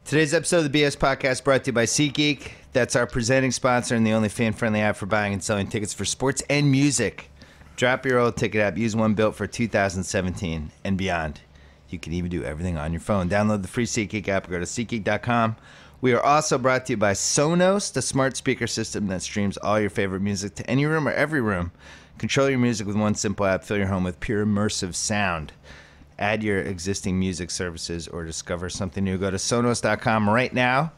Today's episode of the BS Podcast brought to you by SeatGeek. That's our presenting sponsor and the only fan-friendly app for buying and selling tickets for sports and music. Drop your old ticket app. Use one built for 2017 and beyond. You can even do everything on your phone. Download the free SeatGeek app or go to SeatGeek.com. We are also brought to you by Sonos, the smart speaker system that streams all your favorite music to any room or every room. Control your music with one simple app. Fill your home with pure immersive sound. Add your existing music services or discover something new. Go to Sonos.com right now.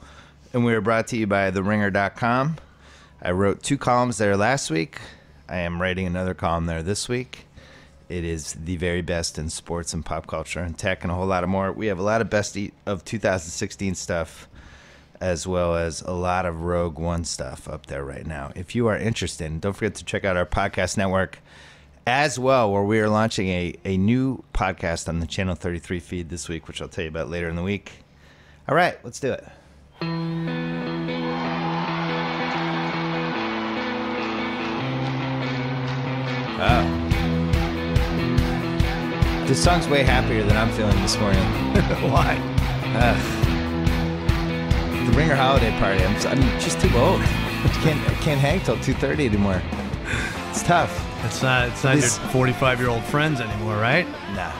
And we are brought to you by TheRinger.com. I wrote 2 columns there last week. I am writing another column there this week. It is the very best in sports and pop culture and tech and a whole lot of more. We have a lot of best of 2016 stuff as well as a lot of Rogue One stuff up there right now. If you are interested, don't forget to check out our podcast network as well, where we are launching a new podcast on the Channel 33 feed this week, which I'll tell you about later in the week. All right, let's do it. This song's way happier than I'm feeling this morning. Why? The Ringer holiday party. I'm just too old. I can't hang till 2:30 anymore. It's tough. It's not your 45-year-old friends anymore, right? Nah.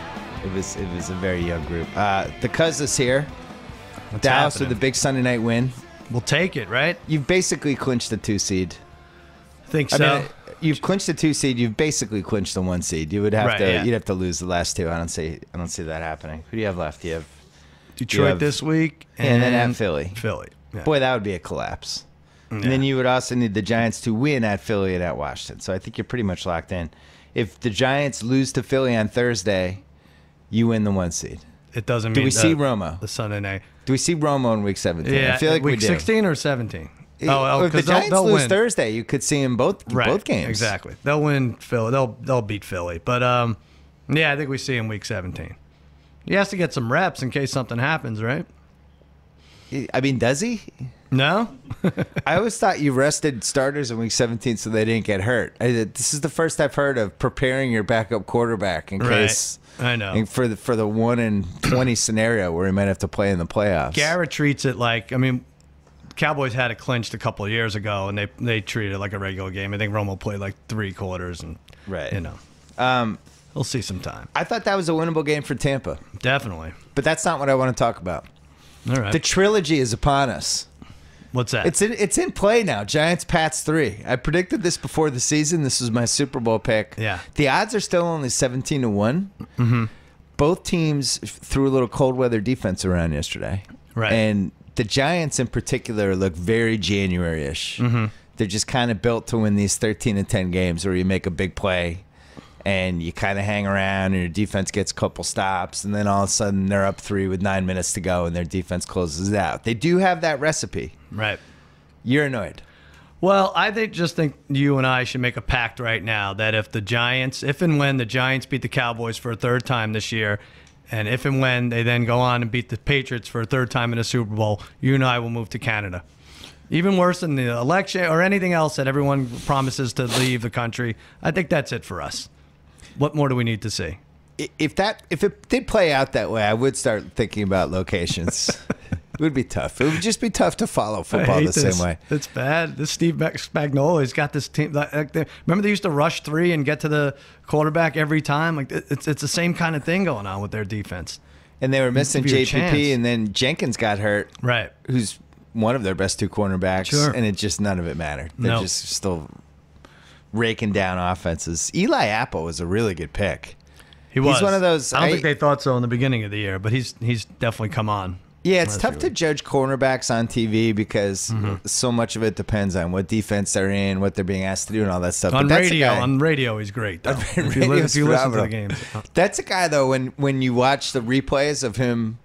It was a very young group. The Cuz is here. What's Dallas happening? with a big Sunday night win. We'll take it, right? You've basically clinched the 2 seed. I think so. I mean, you've clinched the 2 seed. You've basically clinched the 1 seed. You would have Right, to. yeah. You'd have to lose the last 2. I don't see that happening. Who do you have left? You have Detroit this week, and then at Philly. Philly. Yeah. Boy, that would be a collapse. And then you would also need the Giants to win at Philly and at Washington. So I think you're pretty much locked in. If the Giants lose to Philly on Thursday, you win the 1 seed. It doesn't Do mean we see Romo? the Sunday night. Do we see Romo in Week 17? Yeah, I feel like week we do. 16 or 17. If the Giants they'll lose win. Thursday, you could see him both games. Exactly. They'll win Philly. They'll beat Philly. But yeah, I think we see him week 17. He has to get some reps in case something happens, right? I mean, does he? No? I always thought you rested starters in Week 17 so they didn't get hurt. This is the first I've heard of preparing your backup quarterback in case. I know. For the 1 in 20 scenario where he might have to play in the playoffs. Garrett treats it like, Cowboys had it clinched a couple of years ago, and they treated it like a regular game. I think Romo played like 3 quarters, and we'll see some time. I thought that was a winnable game for Tampa. Definitely. But that's not what I want to talk about. All right. The trilogy is upon us. What's that? It's in play now. Giants Pats 3. I predicted this before the season. This was my Super Bowl pick. Yeah. The odds are still only 17-1. Mm-hmm. Both teams threw a little cold weather defense around yesterday. Right. And the Giants in particular look very January-ish. Mm-hmm. They're just kind of built to win these 13-10 games where you make a big play and you kind of hang around and your defense gets a couple stops and then all of a sudden they're up 3 with 9 minutes to go and their defense closes it out. They do have that recipe. Right. You're annoyed. Well, I just think you and I should make a pact right now that if and when the Giants beat the Cowboys for a 3rd time this year, and if and when they then go on and beat the Patriots for a 3rd time in a Super Bowl, you and I will move to Canada. Even worse than the election or anything else that everyone promises to leave the country, I think that's it for us. What more do we need to see? If it did play out that way, I would start thinking about locations. It would be tough. It would just be tough to follow football the same way. It's bad. This Steve Spagnuolo's got this team. Remember they used to rush 3 and get to the quarterback every time? Like it's the same kind of thing going on with their defense. And they were missing Give you a JPP, chance. and then Jenkins got hurt. Right. Who's one of their best 2 cornerbacks. Sure. And none of it mattered. They're just still raking down offenses. Eli Apple was a really good pick. He was. He's one of those. I don't think they thought so in the beginning of the year, but he's definitely come on. Yeah, it's tough to judge cornerbacks on TV because so much of it depends on what defense they're in, what they're being asked to do, and all that stuff. On but radio, he's great, though. If you Radio's listen to phenomenal. the games. That's a guy, though, when you watch the replays of him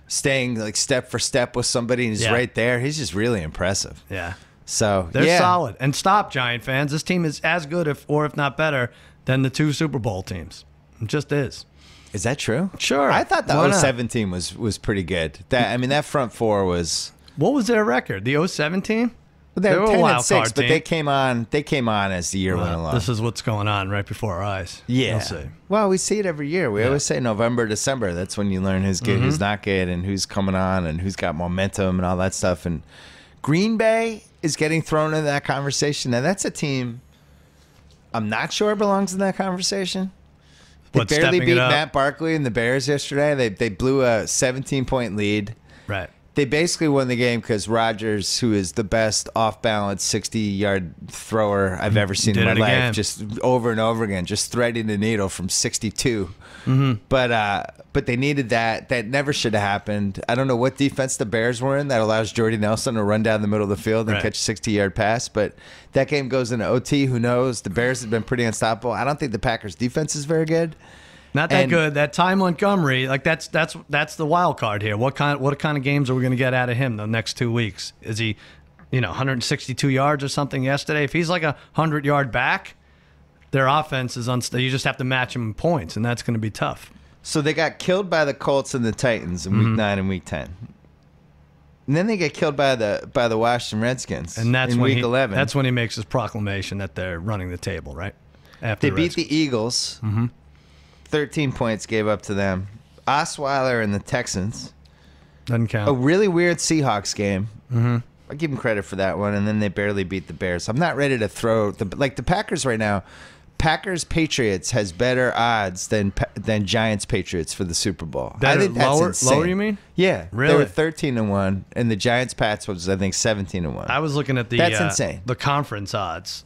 staying like step for step with somebody and he's right there, he's just really impressive. Yeah. So they're solid. And stop, Giant fans. This team is as good, if not better, than the 2 Super Bowl teams. It just is. Is that true? Sure. I thought the Why not? 07 team was pretty good. That front 4 was. What was their record? The 07 team? Well, they were were a 10 and wild 6, card but team. they came on. They came on as the year went along. This is what's going on right before our eyes. Yeah. We'll see. Well, we see it every year. We always say November, December. That's when you learn who's good, who's not good, and who's coming on, and who's got momentum, and all that stuff. And Green Bay is getting thrown into that conversation. Now, that's a team I'm not sure belongs in that conversation. They What, barely stepping beat it up? Matt Barkley and the Bears yesterday. They blew a 17-point lead. Right. They basically won the game because Rodgers, who is the best off-balance 60-yard thrower I've ever seen in Did my it life, again. just over and over again, just threading the needle from 62. But they needed that. That never should have happened. I don't know what defense the Bears were in that allows Jordy Nelson to run down the middle of the field and Right. catch a 60-yard pass. But that game goes into OT. Who knows? The Bears have been pretty unstoppable. I don't think the Packers' defense is very good. Not that And- good. That Ty Montgomery, like that's the wild card here. What kind of games are we going to get out of him the next 2 weeks? Is he, 162 yards or something yesterday? If he's like 100-yard back, their offense is unstable. You just have to match him in points, and that's going to be tough. So they got killed by the Colts and the Titans in Week 9 and Week 10. And then they get killed by the Washington Redskins And that's in when Week he, 11. That's when he makes his proclamation that they're running the table, right? After They beat the Eagles. 13 points gave up to them. Osweiler and the Texans. Doesn't count. A really weird Seahawks game. I give them credit for that one. And then they barely beat the Bears. I'm not ready to throw the Packers right now. Packers Patriots has better odds than Giants Patriots for the Super Bowl. Better- I think that's lower- insane. lower, you mean? Yeah, they Really? were 13-1, and the Giants Pats was I think 17-1. I was looking at That's insane. the conference odds.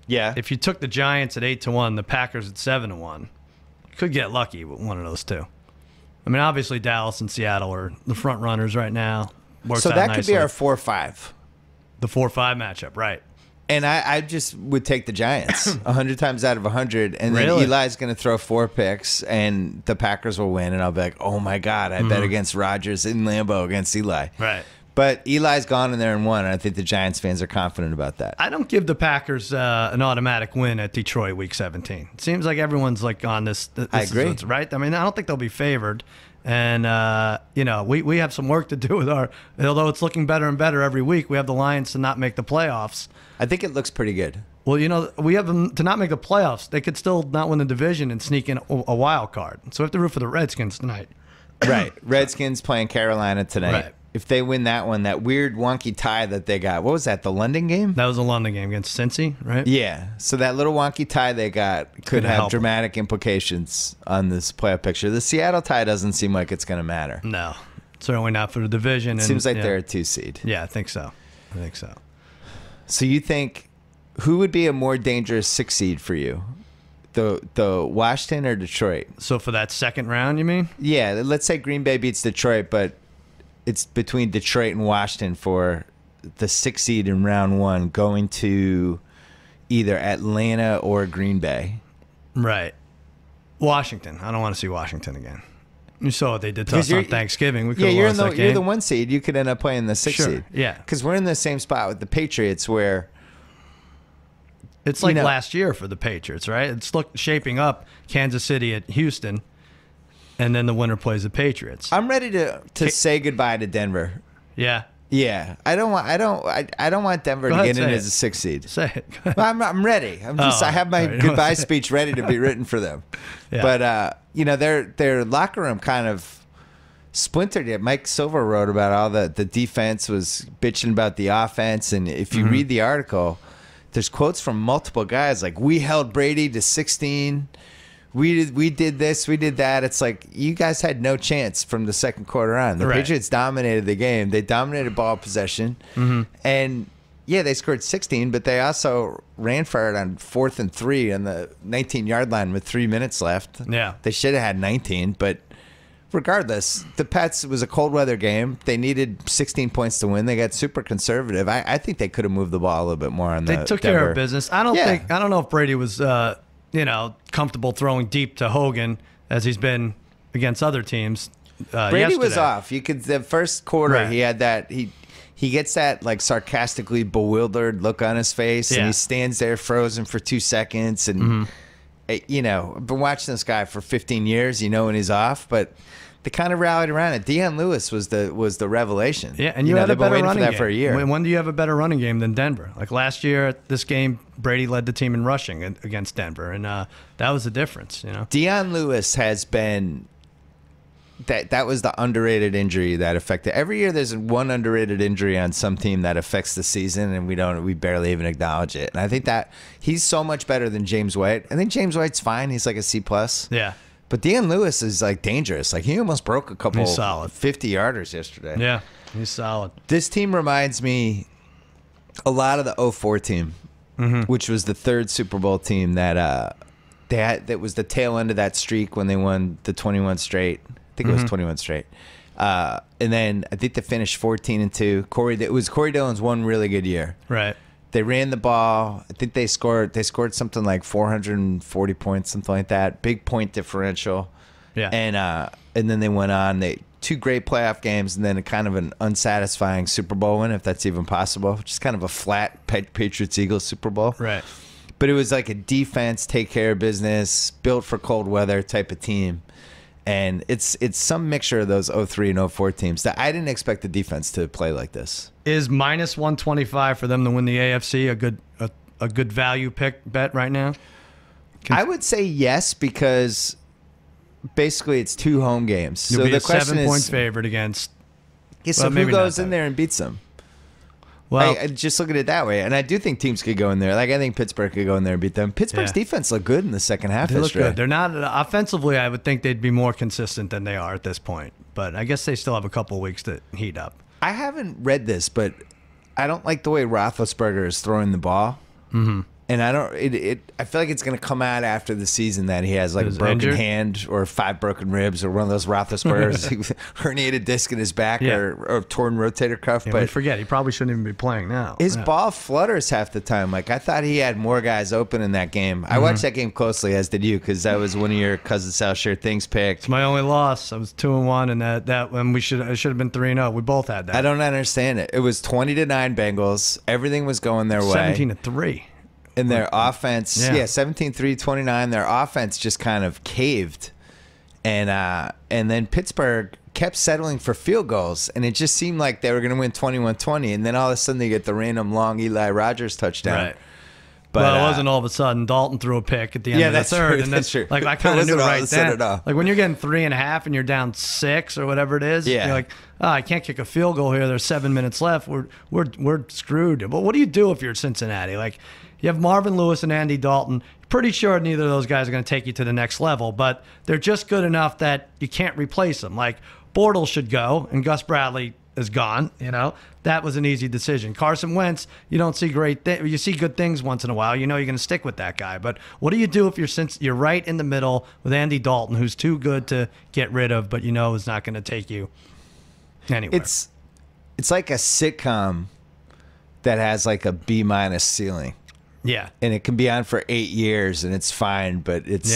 Yeah, If you took the Giants at 8-1, the Packers at 7-1, you could get lucky with one of those two. I mean, obviously Dallas and Seattle are the front runners right now. Works so out that could nicely. be our 4-5. The 4-5 matchup, right? And I just would take the Giants 100 times out of 100. And then Really? Eli's going to throw 4 picks, and the Packers will win. And I'll be like, oh, my God, I bet against Rodgers in Lambeau against Eli. Right. But Eli's gone in there and won, and I think the Giants fans are confident about that. I don't give the Packers an automatic win at Detroit Week 17. It seems like everyone's like on this. I agree. Is what's right. I mean, I don't think they'll be favored. And, we have some work to do with although it's looking better and better every week, we have the Lions to not make the playoffs. I think it looks pretty good. Well, we have them to not make the playoffs. They could still not win the division and sneak in a wild card. So we have to root for the Redskins tonight. Right. Redskins playing Carolina tonight. Right. If they win that one, that weird wonky tie that they got. What was that, the London game? That was a London game against Cincy, right? Yeah. So that little wonky tie they got could gonna have help 'em. dramatic implications on this playoff picture. The Seattle tie doesn't seem like it's going to matter. No, certainly not for the division. And, Seems like yeah. they're a 2 seed. Yeah, I think so. So you think who would be a more dangerous 6 seed for you? The Washington or Detroit? So for that second round, you mean? Yeah, let's say Green Bay beats Detroit, but it's between Detroit and Washington for the 6 seed in round 1 going to either Atlanta or Green Bay. Right. Washington. I don't want to see Washington again. You saw what they did to Because us on you're- Thanksgiving. We could Yeah, have you're lost that you're game. the 1 seed. You could end up playing the 6 Sure, seed. yeah. Because we're in the same spot with the Patriots where It's like you know- last year for the Patriots, right? It's shaping up Kansas City at Houston, and then the winner plays the Patriots. I'm ready to say goodbye to Denver. Yeah. Yeah, I don't want Denver Go to ahead, get in say as it. a 6 seed. Say it. Well, I'm ready. I have my all right. goodbye speech ready to be written for them. Yeah. But their locker room kind of splintered it. Mike Silver wrote about all the defense was bitching about the offense, and if you read the article, there's quotes from multiple guys like, "We held Brady to 16. We did this, we did that." It's like you guys had no chance from the second quarter on. The Right. Patriots dominated the game. They dominated ball possession, and yeah, they scored 16, but they also ran for it on 4th and 3 on the 19-yard line with 3 minutes left. Yeah. They should have had 19, but regardless, the Pats, it was a cold weather game. They needed 16 points to win. They got super conservative. I think they could have moved the ball a little bit more on They the took care Denver. of business. I don't know if Brady was comfortable throwing deep to Hogan as he's been against other teams. Brady was yesterday. off. You could the first quarter Right. he had that he gets that like sarcastically bewildered look on his face, and Yeah. he stands there frozen for 2 seconds. And I've been watching this guy for 15 years. When he's off, but they kind of rallied around it. Deion Lewis was the revelation. Yeah, and you had a better running for that game. for a year. When do you have a better running game than Denver? Like last year at this game, Brady led the team in rushing against Denver, and that was the difference. Deion Lewis has been that was the underrated injury that affected. Every year there's one underrated injury on some team that affects the season, and we barely even acknowledge it. And I think that he's so much better than James White. I think James White's fine. He's like a C+. Yeah. But Deion Lewis is like dangerous. Like he almost broke a couple 50-yarders yesterday. Yeah, he's solid. This team reminds me a lot of the 04 team, which was the third Super Bowl team that that was the tail end of that streak when they won the 21 straight. I think it was 21 straight. And then I think they finished 14-2. It was Corey Dillon's one really good year. Right. They ran the ball. I think they scored something like 440 points, something like that. Big point differential. Yeah. And then they went on. Two great playoff games, and then a kind of an unsatisfying Super Bowl win, if that's even possible. Just kind of a flat Patriots-Eagles Super Bowl. Right. But it was like a defense, take care of business, built for cold weather type of team. And it's some mixture of those 03 and 04 teams that I didn't expect the defense to play like this. Is minus 125 for them to win the AFC a good value bet right now? I would say yes, because basically it's 2 home games. You'll so be the a question 7-point is, favorite against. yeah, so who goes in there and beats them? Well, I just look at it that way, and I do think teams could go in there. Like I think Pittsburgh could go in there and beat them. Pittsburgh's defense looked good in the second half. They look good. They're not offensively. I would think they'd be more consistent than they are at this point. But I guess they still have a couple of weeks to heat up. I haven't read this, but I don't like the way Roethlisberger is throwing the ball. Mm-hmm. And I don't. I feel like it's going to come out after the season that he has like a broken hand or 5 broken ribs or one of those Roethlisbergers herniated disc in his back or torn rotator cuff. Yeah, but forget he probably shouldn't even be playing now. His ball flutters half the time. Like I thought he had more guys open in that game. I watched that game closely, as did you, because that was one of your cousin Sal Sure Things picked. It's my only loss. I was 2-1, and that when I should have been 3-0. We both had that. I don't understand it. It was 20-9 Bengals. Everything was going their way. 17-3. And their offense, 17-3-29, their offense just kind of caved. And then Pittsburgh kept settling for field goals, and it just seemed like they were going to win 21-20, and then all of a sudden they get the random long Eli Rogers touchdown. Right. But it wasn't all of a sudden. Dalton threw a pick at the end of the third. True, and that's true. Like I kind of knew right then. Like when you're getting 3.5 and you're down 6 or whatever it is, you're like, I can't kick a field goal here. There's 7 minutes left. We're screwed. But what do you do if you're Cincinnati? Like you have Marvin Lewis and Andy Dalton. Pretty sure neither of those guys are going to take you to the next level, but they're just good enough that you can't replace them. Like Bortles should go, and Gus Bradley is gone. That was an easy decision. Carson Wentz, you don't see you see good things once in a while. You're going to stick with that guy. But what do you do if you're right in the middle with Andy Dalton, who's too good to get rid of, but is not going to take you anywhere? It's like a sitcom that has like a B- ceiling. Yeah. And it can be on for 8 years and it's fine, but it's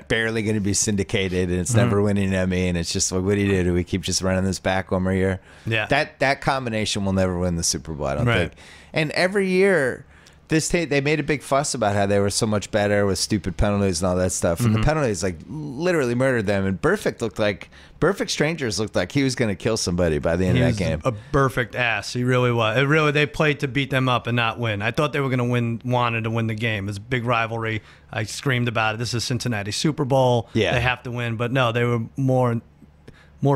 barely going to be syndicated and it's never winning an Emmy. And it's just like, what do you do? Do we keep just running this back one more year? Yeah. That combination will never win the Super Bowl, I don't think. And every year, they made a big fuss about how they were so much better with stupid penalties and all that stuff. And the penalties like literally murdered them. And Perfect Strangers looked like he was going to kill somebody by the end of that game. A perfect ass. He really was. They played to beat them up and not win. I thought they were going to wanted to win the game. It was a big rivalry. I screamed about it. This is Cincinnati Super Bowl. Yeah. They have to win. But no, they were more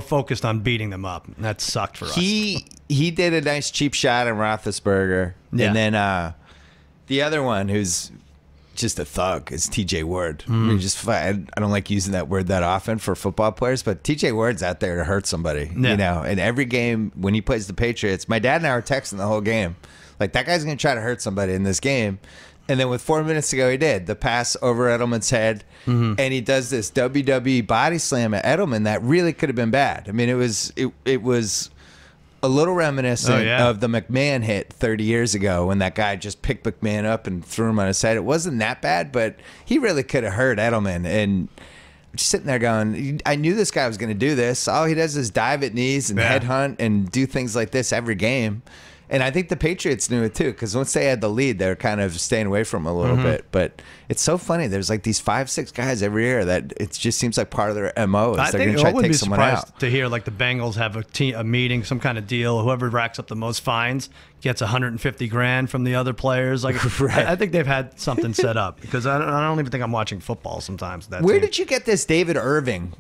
focused on beating them up. And that sucked for us. He did a nice cheap shot on Roethlisberger. Yeah. And then the other one who's just a thug is TJ Ward. I don't like using that word that often for football players, but TJ Ward's out there to hurt somebody. And every game when he plays the Patriots, my dad and I were texting the whole game. Like, that guy's going to try to hurt somebody in this game. And then with 4 minutes to go, he did. The pass over Edelman's head, and he does this WWE body slam at Edelman that really could have been bad. I mean, it was a little reminiscent of the McMahon hit 30 years ago when that guy just picked McMahon up and threw him on his head. It wasn't that bad, but he really could have hurt Edelman. And just sitting there going, I knew this guy was going to do this. All he does is dive at knees and headhunt and do things like this every game. And I think the Patriots knew it too, because once they had the lead, they were kind of staying away from it a little bit. But it's so funny. There's like these 5-6 guys every year that it just seems like part of their MO is they're going to try to take someone out. To hear like the Bengals have a meeting, some kind of deal. Whoever racks up the most fines gets $150,000 from the other players. Like Right. I think they've had something set up because I don't even think I'm watching football sometimes. Where did you get this David Irving?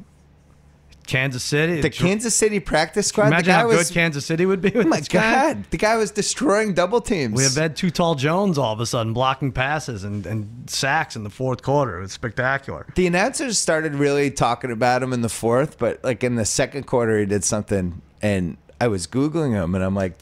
Kansas City. The Kansas City practice squad. Imagine how good Kansas City would be with my this guy. God. The guy was destroying double teams. We have had Too Tall Jones all of a sudden blocking passes and sacks in the fourth quarter. It was spectacular. The announcers started really talking about him in the fourth, but like in the second quarter, he did something, and I was Googling him, and I'm like,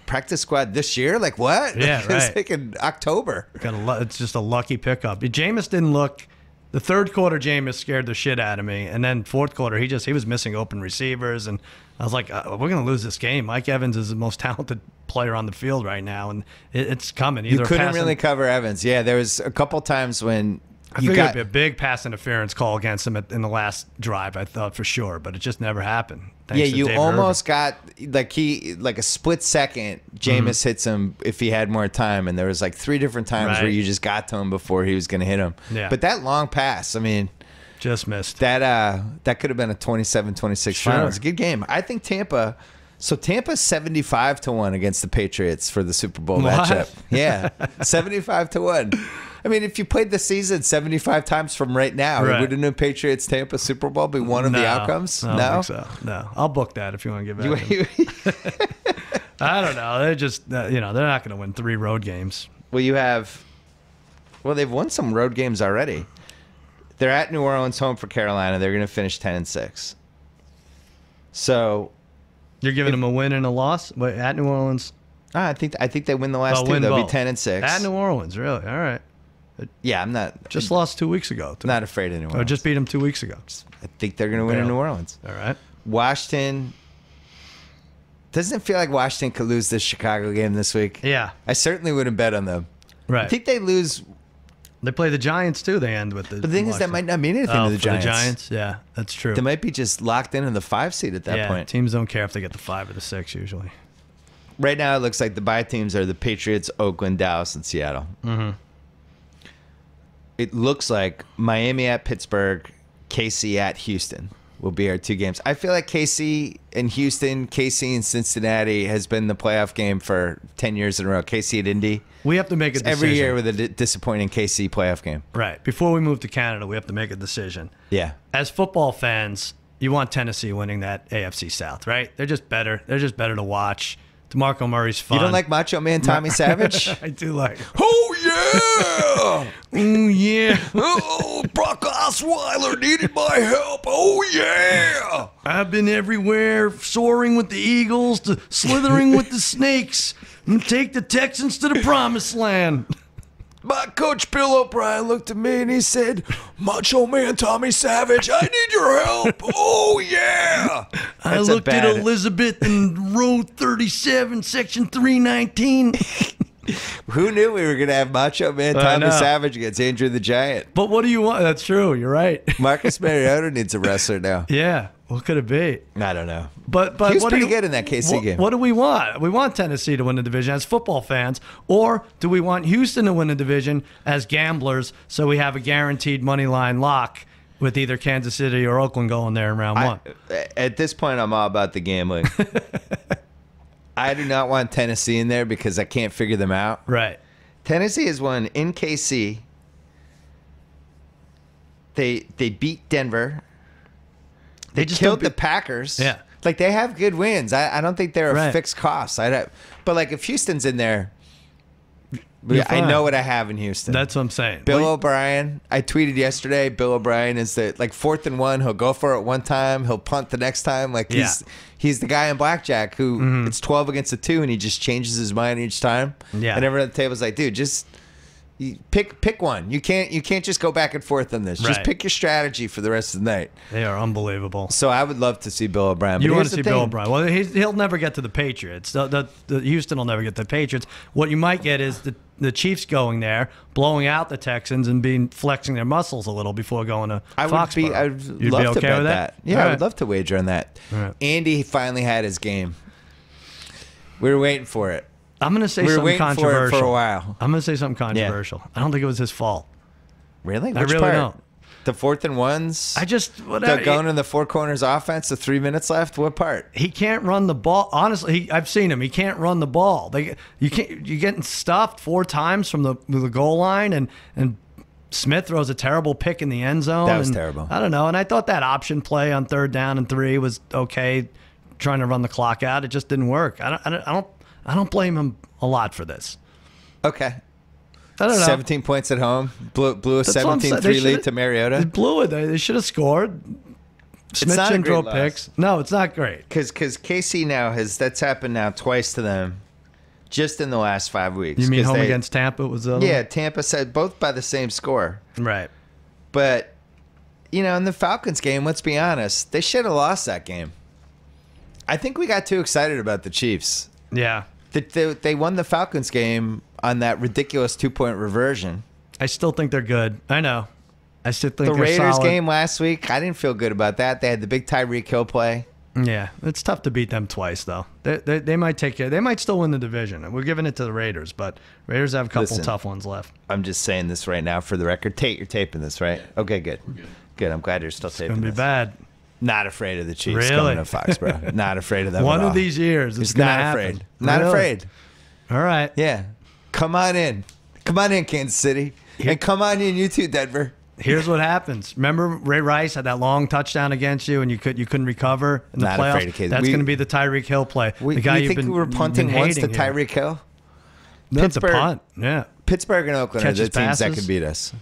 practice squad this year? Like what? Yeah, It was right. like in October. It's just a lucky pickup. Jameis didn't look. The third quarter, Jameis scared the shit out of me, and then fourth quarter, he was missing open receivers, and I was like, we're going to lose this game. Mike Evans is the most talented player on the field right now, and it's coming. Either You couldn't really cover Evans. Yeah, there was a couple times when I figured it'd be a big pass interference call against him in the last drive. I thought for sure, but it just never happened. Yeah, you almost got like a split second. Jameis hits him if he had more time, and there was like 3 different times where you just got to him before he was going to hit him. Yeah. But that long pass, I mean, just missed. That could have been a 27-26 final. It was a good game. I think Tampa. So Tampa's 75-1 against the Patriots for the Super Bowl matchup. Yeah, 75-1. I mean, if you played the season 75 times from right now, wouldn't a Patriots Tampa Super Bowl be one of the outcomes? No, I don't think so. No, I'll book that if you want to give it. I don't know. They're just they're not going to win 3 road games. They've won some road games already. They're at New Orleans, home for Carolina. They're going to finish 10-6. So you're giving them a win and a loss at New Orleans. I think they win the last 2. They'll be 10-6 at New Orleans. Really? All right. Yeah, I'm not. Just lost 2 weeks ago. Not afraid of New Orleans. Or just beat them 2 weeks ago. I think they're going to win in New Orleans. All right. Washington. Doesn't it feel like Washington could lose this Chicago game this week? Yeah. I certainly wouldn't bet on them. Right. I think they lose. They play the Giants too. They end with the. But the thing is, that might not mean anything to the Giants. The Giants, yeah, that's true. They might be just locked in the 5 seed at that point. Teams don't care if they get the 5 or the 6 usually. Right now, it looks like the bye teams are the Patriots, Oakland, Dallas, and Seattle. Mm-hmm. It looks like Miami at Pittsburgh, KC at Houston will be our 2 games. I feel like KC and Houston, KC and Cincinnati has been the playoff game for 10 years in a row. KC at Indy. We have to make a decision. Every year with a disappointing KC playoff game. Right. Before we move to Canada, we have to make a decision. Yeah. As football fans, you want Tennessee winning that AFC South, right? They're just better. They're just better to watch. DeMarco Murray's fun. You don't like Macho Man Tommy Savage? I do like. Oh, yeah! Oh, yeah. Oh, Brock Osweiler needed my help. Oh, yeah! I've been everywhere, soaring with the eagles to slithering with the snakes, and take the Texans to the promised land. My coach Bill O'Brien looked at me and he said, Macho Man Tommy Savage, I need your help. Oh, yeah. I looked at Elizabeth in row 37, section 319. Who knew we were going to have Macho Man Tommy Savage against Andrew the Giant? But what do you want? That's true. You're right. Marcus Mariota needs a wrestler now. Yeah. What could it be? I don't know. But he was pretty good in that KC game. What do we want? We want Tennessee to win the division as football fans, or do we want Houston to win the division as gamblers so we have a guaranteed money line lock with either Kansas City or Oakland going there in round 1? At this point, I'm all about the gambling. I do not want Tennessee in there because I can't figure them out. Right. Tennessee has won in KC. They beat Denver. They just killed the Packers. Yeah. Like, they have good wins. I don't think they're a Right. fixed cost. But, like, if Houston's in there, I know what I have in Houston. That's what I'm saying. Bill O'Brien, I tweeted yesterday, Bill O'Brien is the, like, 4th and 1. He'll go for it one time. He'll punt the next time. Like, he's the guy in blackjack who it's 12 against a 2, and he just changes his mind each time. Yeah. And everyone at the table's like, dude, just pick one. You can't just go back and forth on this. Just Right. pick your strategy for the rest of the night. They are unbelievable. So I would love to see Bill O'Brien. You but want to here's see the Bill thing. O'Brien. Well, he'll never get to the Patriots. The Houston will never get to the Patriots. What you might get is the Chiefs going there, blowing out the Texans, and flexing their muscles a little before going to Foxborough. I would You'd love be okay to bet with that. Yeah, All I right. would love to wager on that. All right. Andy finally had his game. We were waiting for it. I'm going to say We were something waiting controversial. for a while. I'm going to say something controversial. I don't think it was his fault. Really? I Which really part? don't. The 4th and 1s? I just whatever. Going in the four corners offense, the 3 minutes left? What part? He can't run the ball. Honestly, I've seen him. He can't run the ball. You're getting stuffed 4 times from the goal line, and Smith throws a terrible pick in the end zone. That was and terrible. I don't know. And I thought that option play on 3rd down and 3 was okay, trying to run the clock out. It just didn't work. I don't blame him a lot for this. Okay. I don't know. 17 points at home. Blew a That's what I'm saying. 17-3 lead to Mariota. They blew it. They should have scored. Smith not a didn't throw great picks. No, it's not great. Because KC now that's happened now twice to them just in the last 5 weeks. You mean 'Cause home against Tampa was the other Yeah, one? Tampa said both by the same score. Right. But, in the Falcons game, let's be honest, they should have lost that game. I think we got too excited about the Chiefs. Yeah. They won the Falcons game on that ridiculous 2-point reversion. I still think they're good. I know. I still think The they're Raiders solid. game last week, I didn't feel good about that. They had the big Tyreek Hill play. Yeah, it's tough to beat them twice, though. They might take it. They might still win the division. We're giving it to the Raiders, but Raiders have a couple Listen, tough ones left. I'm just saying this right now for the record. Tate, you're taping this, right? Okay, good. Good. I'm glad you're still It's taping gonna be this. bad. Not afraid of the Chiefs Really? coming to Foxborough. Not afraid of them One at all. of these years, it's Just gonna not happen. afraid. Not Really? afraid. All right. Yeah. Come on in. Come on in, Kansas City. And come on in, you too, Denver. Here's what happens. Remember, Ray Rice had that long touchdown against you, and you couldn't recover in the Not playoffs. afraid of kids. That's We- going to be the Tyreek Hill play. We the guy you've think been we were punting been once to hating here. Tyreek Hill? That's a Pittsburgh- punt. Yeah. Pittsburgh and Oakland are the Catches teams that passes. can beat us.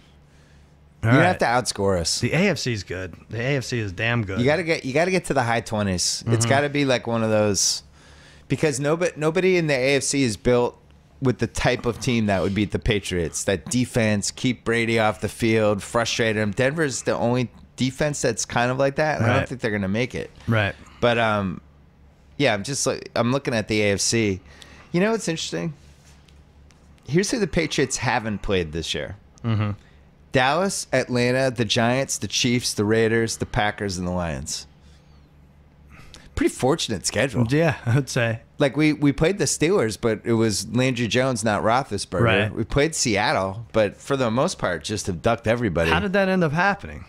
All You right. have to outscore us. The AFC's good. The AFC is damn good. You gotta get to the high 20s. Mm-hmm. It's gotta be like one of those, because nobody in the AFC is built with the type of team that would beat the Patriots. That defense, keep Brady off the field, frustrate him. Denver's the only defense that's kind of like that. And I Right. don't think they're gonna make it. Right. But yeah, I'm looking at the AFC. You know what's interesting? Here's who the Patriots haven't played this year. Mm-hmm. Dallas, Atlanta, the Giants, the Chiefs, the Raiders, the Packers, and the Lions. Pretty fortunate schedule. Yeah, I would say. Like we played the Steelers, but it was Landry Jones, not Roethlisberger. Right. We played Seattle, but for the most part, just abduct everybody. How did that end up happening?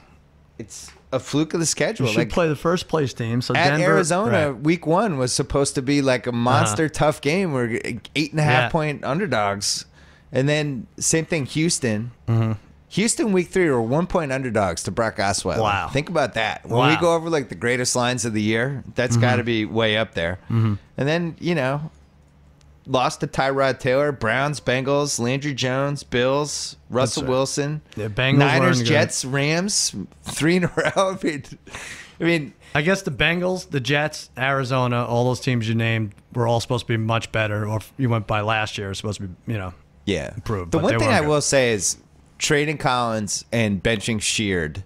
It's a fluke of the schedule. You should play the first place team. So at Denver, Arizona, right. week 1 was supposed to be like a monster tough game. We're 8.5 Yeah. point underdogs, and then same thing. Houston. Mm-hmm. Houston week 3 were 1 point underdogs to Brock Osweiler. Wow. Think about that. When Wow. we go over like the greatest lines of the year, that's got to be way up there. And then, lost to Tyrod Taylor, Browns, Bengals, Landry Jones, Bills, Russell right. Wilson, Yeah, Bengals Niners, weren't good. Jets, Rams, 3 in a row. I mean, I guess the Bengals, the Jets, Arizona, all those teams you named were all supposed to be much better. Or if you went by last year, it was supposed to be, yeah. improved, The but one they thing weren't I good. will say is trading Collins and benching Sheard.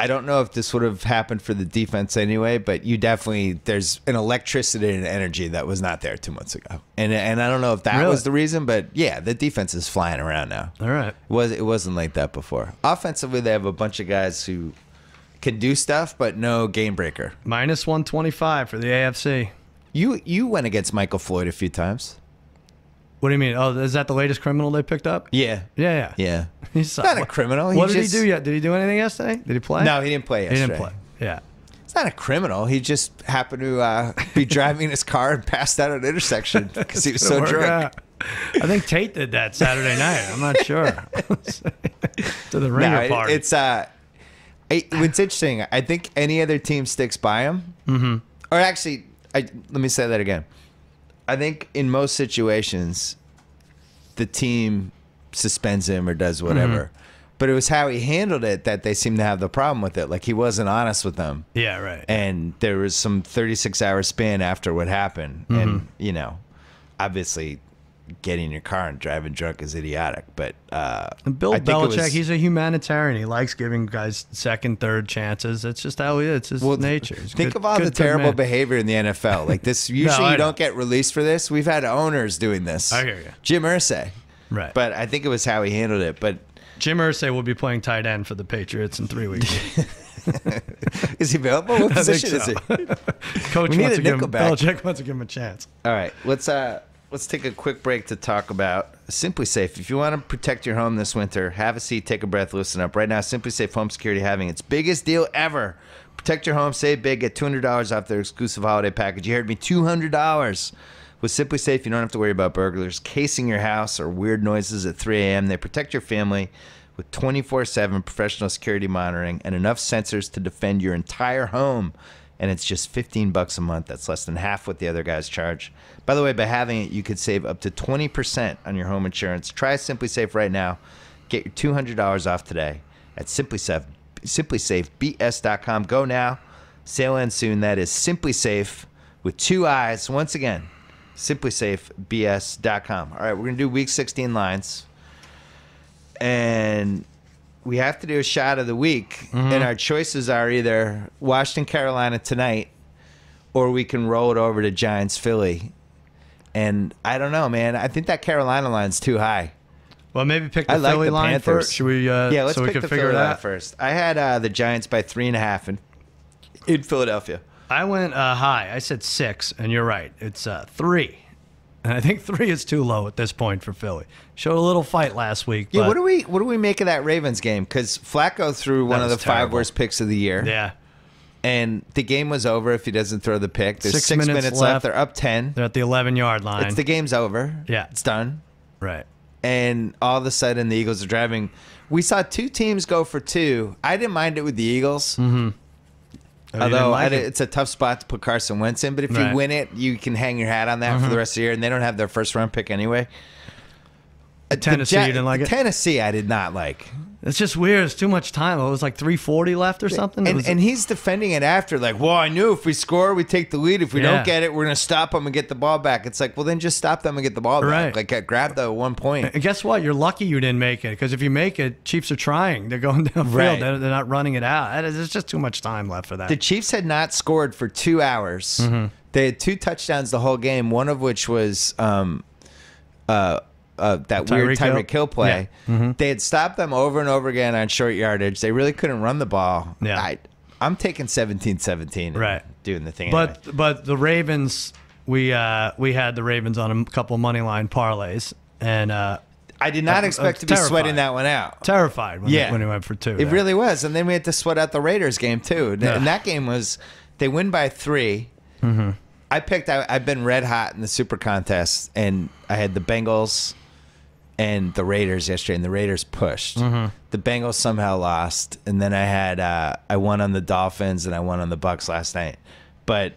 I don't know if this would have happened for the defense anyway, but there's an electricity and energy that was not there 2 months ago, and I don't know if that Really? was the reason, but yeah, the defense is flying around now. All right. It wasn't like that before. Offensively, they have a bunch of guys who can do stuff, but no game breaker. Minus 125 for the AFC. You went against Michael Floyd a few times. What do you mean? Oh, is that the latest criminal they picked up? Yeah. Yeah. Yeah. He's Not a criminal. What He did just- he do yet? Did he do anything yesterday? Did he play? No, he didn't play He yesterday. didn't play. Yeah. It's not a criminal. He just happened to be driving his car and passed out at an intersection because he was so Work drunk. out. I think Tate did that Saturday night. I'm not sure. To the ringer No, party. it's what's interesting. I think any other team sticks by him. Mm-hmm. Or actually, let me say that again. I think in most situations, the team suspends him or does whatever. But it was how he handled it that they seemed to have the problem with it. Like he wasn't honest with them. yeah, right. And there was some 36-hour span after what happened. And, obviously getting in your car and driving drunk is idiotic. But And Bill I think it Belichick, was- he's a humanitarian. He likes giving guys second, third chances. That's just how he is. It's his nature. He's think good- of all good, the good terrible man. behavior in the NFL. Like this, usually I you know. don't get released for this. We've had owners doing this. I hear you. Jim Irsay. Right. But I think it was how he handled it. But Jim Irsay will be playing tight end for the Patriots in 3 weeks. is he available? What I think position is so. he? Coach We need wants a to give him, nickelback. Belichick wants to give him a chance. All right, let's let's take a quick break to talk about Simply Safe. If you want to protect your home this winter, have a seat, take a breath, listen up. Right now, Simply Safe Home Security having its biggest deal ever. Protect your home, save big, get $200 off their exclusive holiday package. You heard me, $200. With Simply Safe, you don't have to worry about burglars casing your house or weird noises at 3 a.m. They protect your family with 24/7 professional security monitoring and enough sensors to defend your entire home. And it's just $15 a month. That's less than half what the other guys charge. By the way, by having it, you could save up to 20% on your home insurance. Try Simply Safe right now. Get your $200 off today at simplysafebs.com. Go now. Sale ends soon. That is Simply Safe with 2 I's. Once again, simplysafebs.com. All right, we're going to do Week 16 lines. And we have to do a shot of the week, and our choices are either Washington, Carolina tonight, or we can roll it over to Giants, Philly. And I don't know, man. I think that Carolina line's too high. Well, maybe pick the Philly line Panthers first. Should we? Yeah, let's so pick we can the figure Philly line that first. I had the Giants by 3.5 in Philadelphia. I went high. I said 6, and you're right. It's 3. And I think 3 is too low at this point for Philly. Showed a little fight last week. Yeah, but what do we make of that Ravens game? Because Flacco threw one of the terrible. 5 worst picks of the year. Yeah. And the game was over if he doesn't throw the pick. There's 6 minutes left. They're up 10. They're at the 11-yard line. The game's over. Yeah. It's done. Right. And all of a sudden, the Eagles are driving. We saw 2 teams go for 2. I didn't mind it with the Eagles. Mm-hmm. Although it's a tough spot to put Carson Wentz in. But if you win it, you can hang your hat on that for the rest of the year. And they don't have their first-round pick anyway. Tennessee, you didn't like it? Tennessee, I did not like. It's just weird. It's too much time. It was like 3:40 left or something. And he's defending it after, like, well, I knew if we score, we take the lead. If we don't get it, we're going to stop them and get the ball back. It's like, well, then just stop them and get the ball back. Like, grab the 1 point. And guess what? You're lucky you didn't make it, because if you make it, Chiefs are trying. They're going downfield. Right. They're not running it out. There's just too much time left for that. The Chiefs had not scored for 2 hours. They had 2 touchdowns the whole game, one of which was that weird Tyreek Hill play. Yeah. They had stopped them over and over again on short yardage. They really couldn't run the ball. Yeah. I'm taking 17-17. Right. Doing the thing. But anyway. but the Ravens, we had the Ravens on a couple money line parlays, and I did not expect to be sweating that one out. Terrified when he went for 2. It really was. And then we had to sweat out the Raiders game too. And that game was, they win by 3. I've been red hot in the Super Contest, and I had the Bengals and the Raiders yesterday, and the Raiders pushed. The Bengals somehow lost, and then I won on the Dolphins and I won on the Bucks last night. But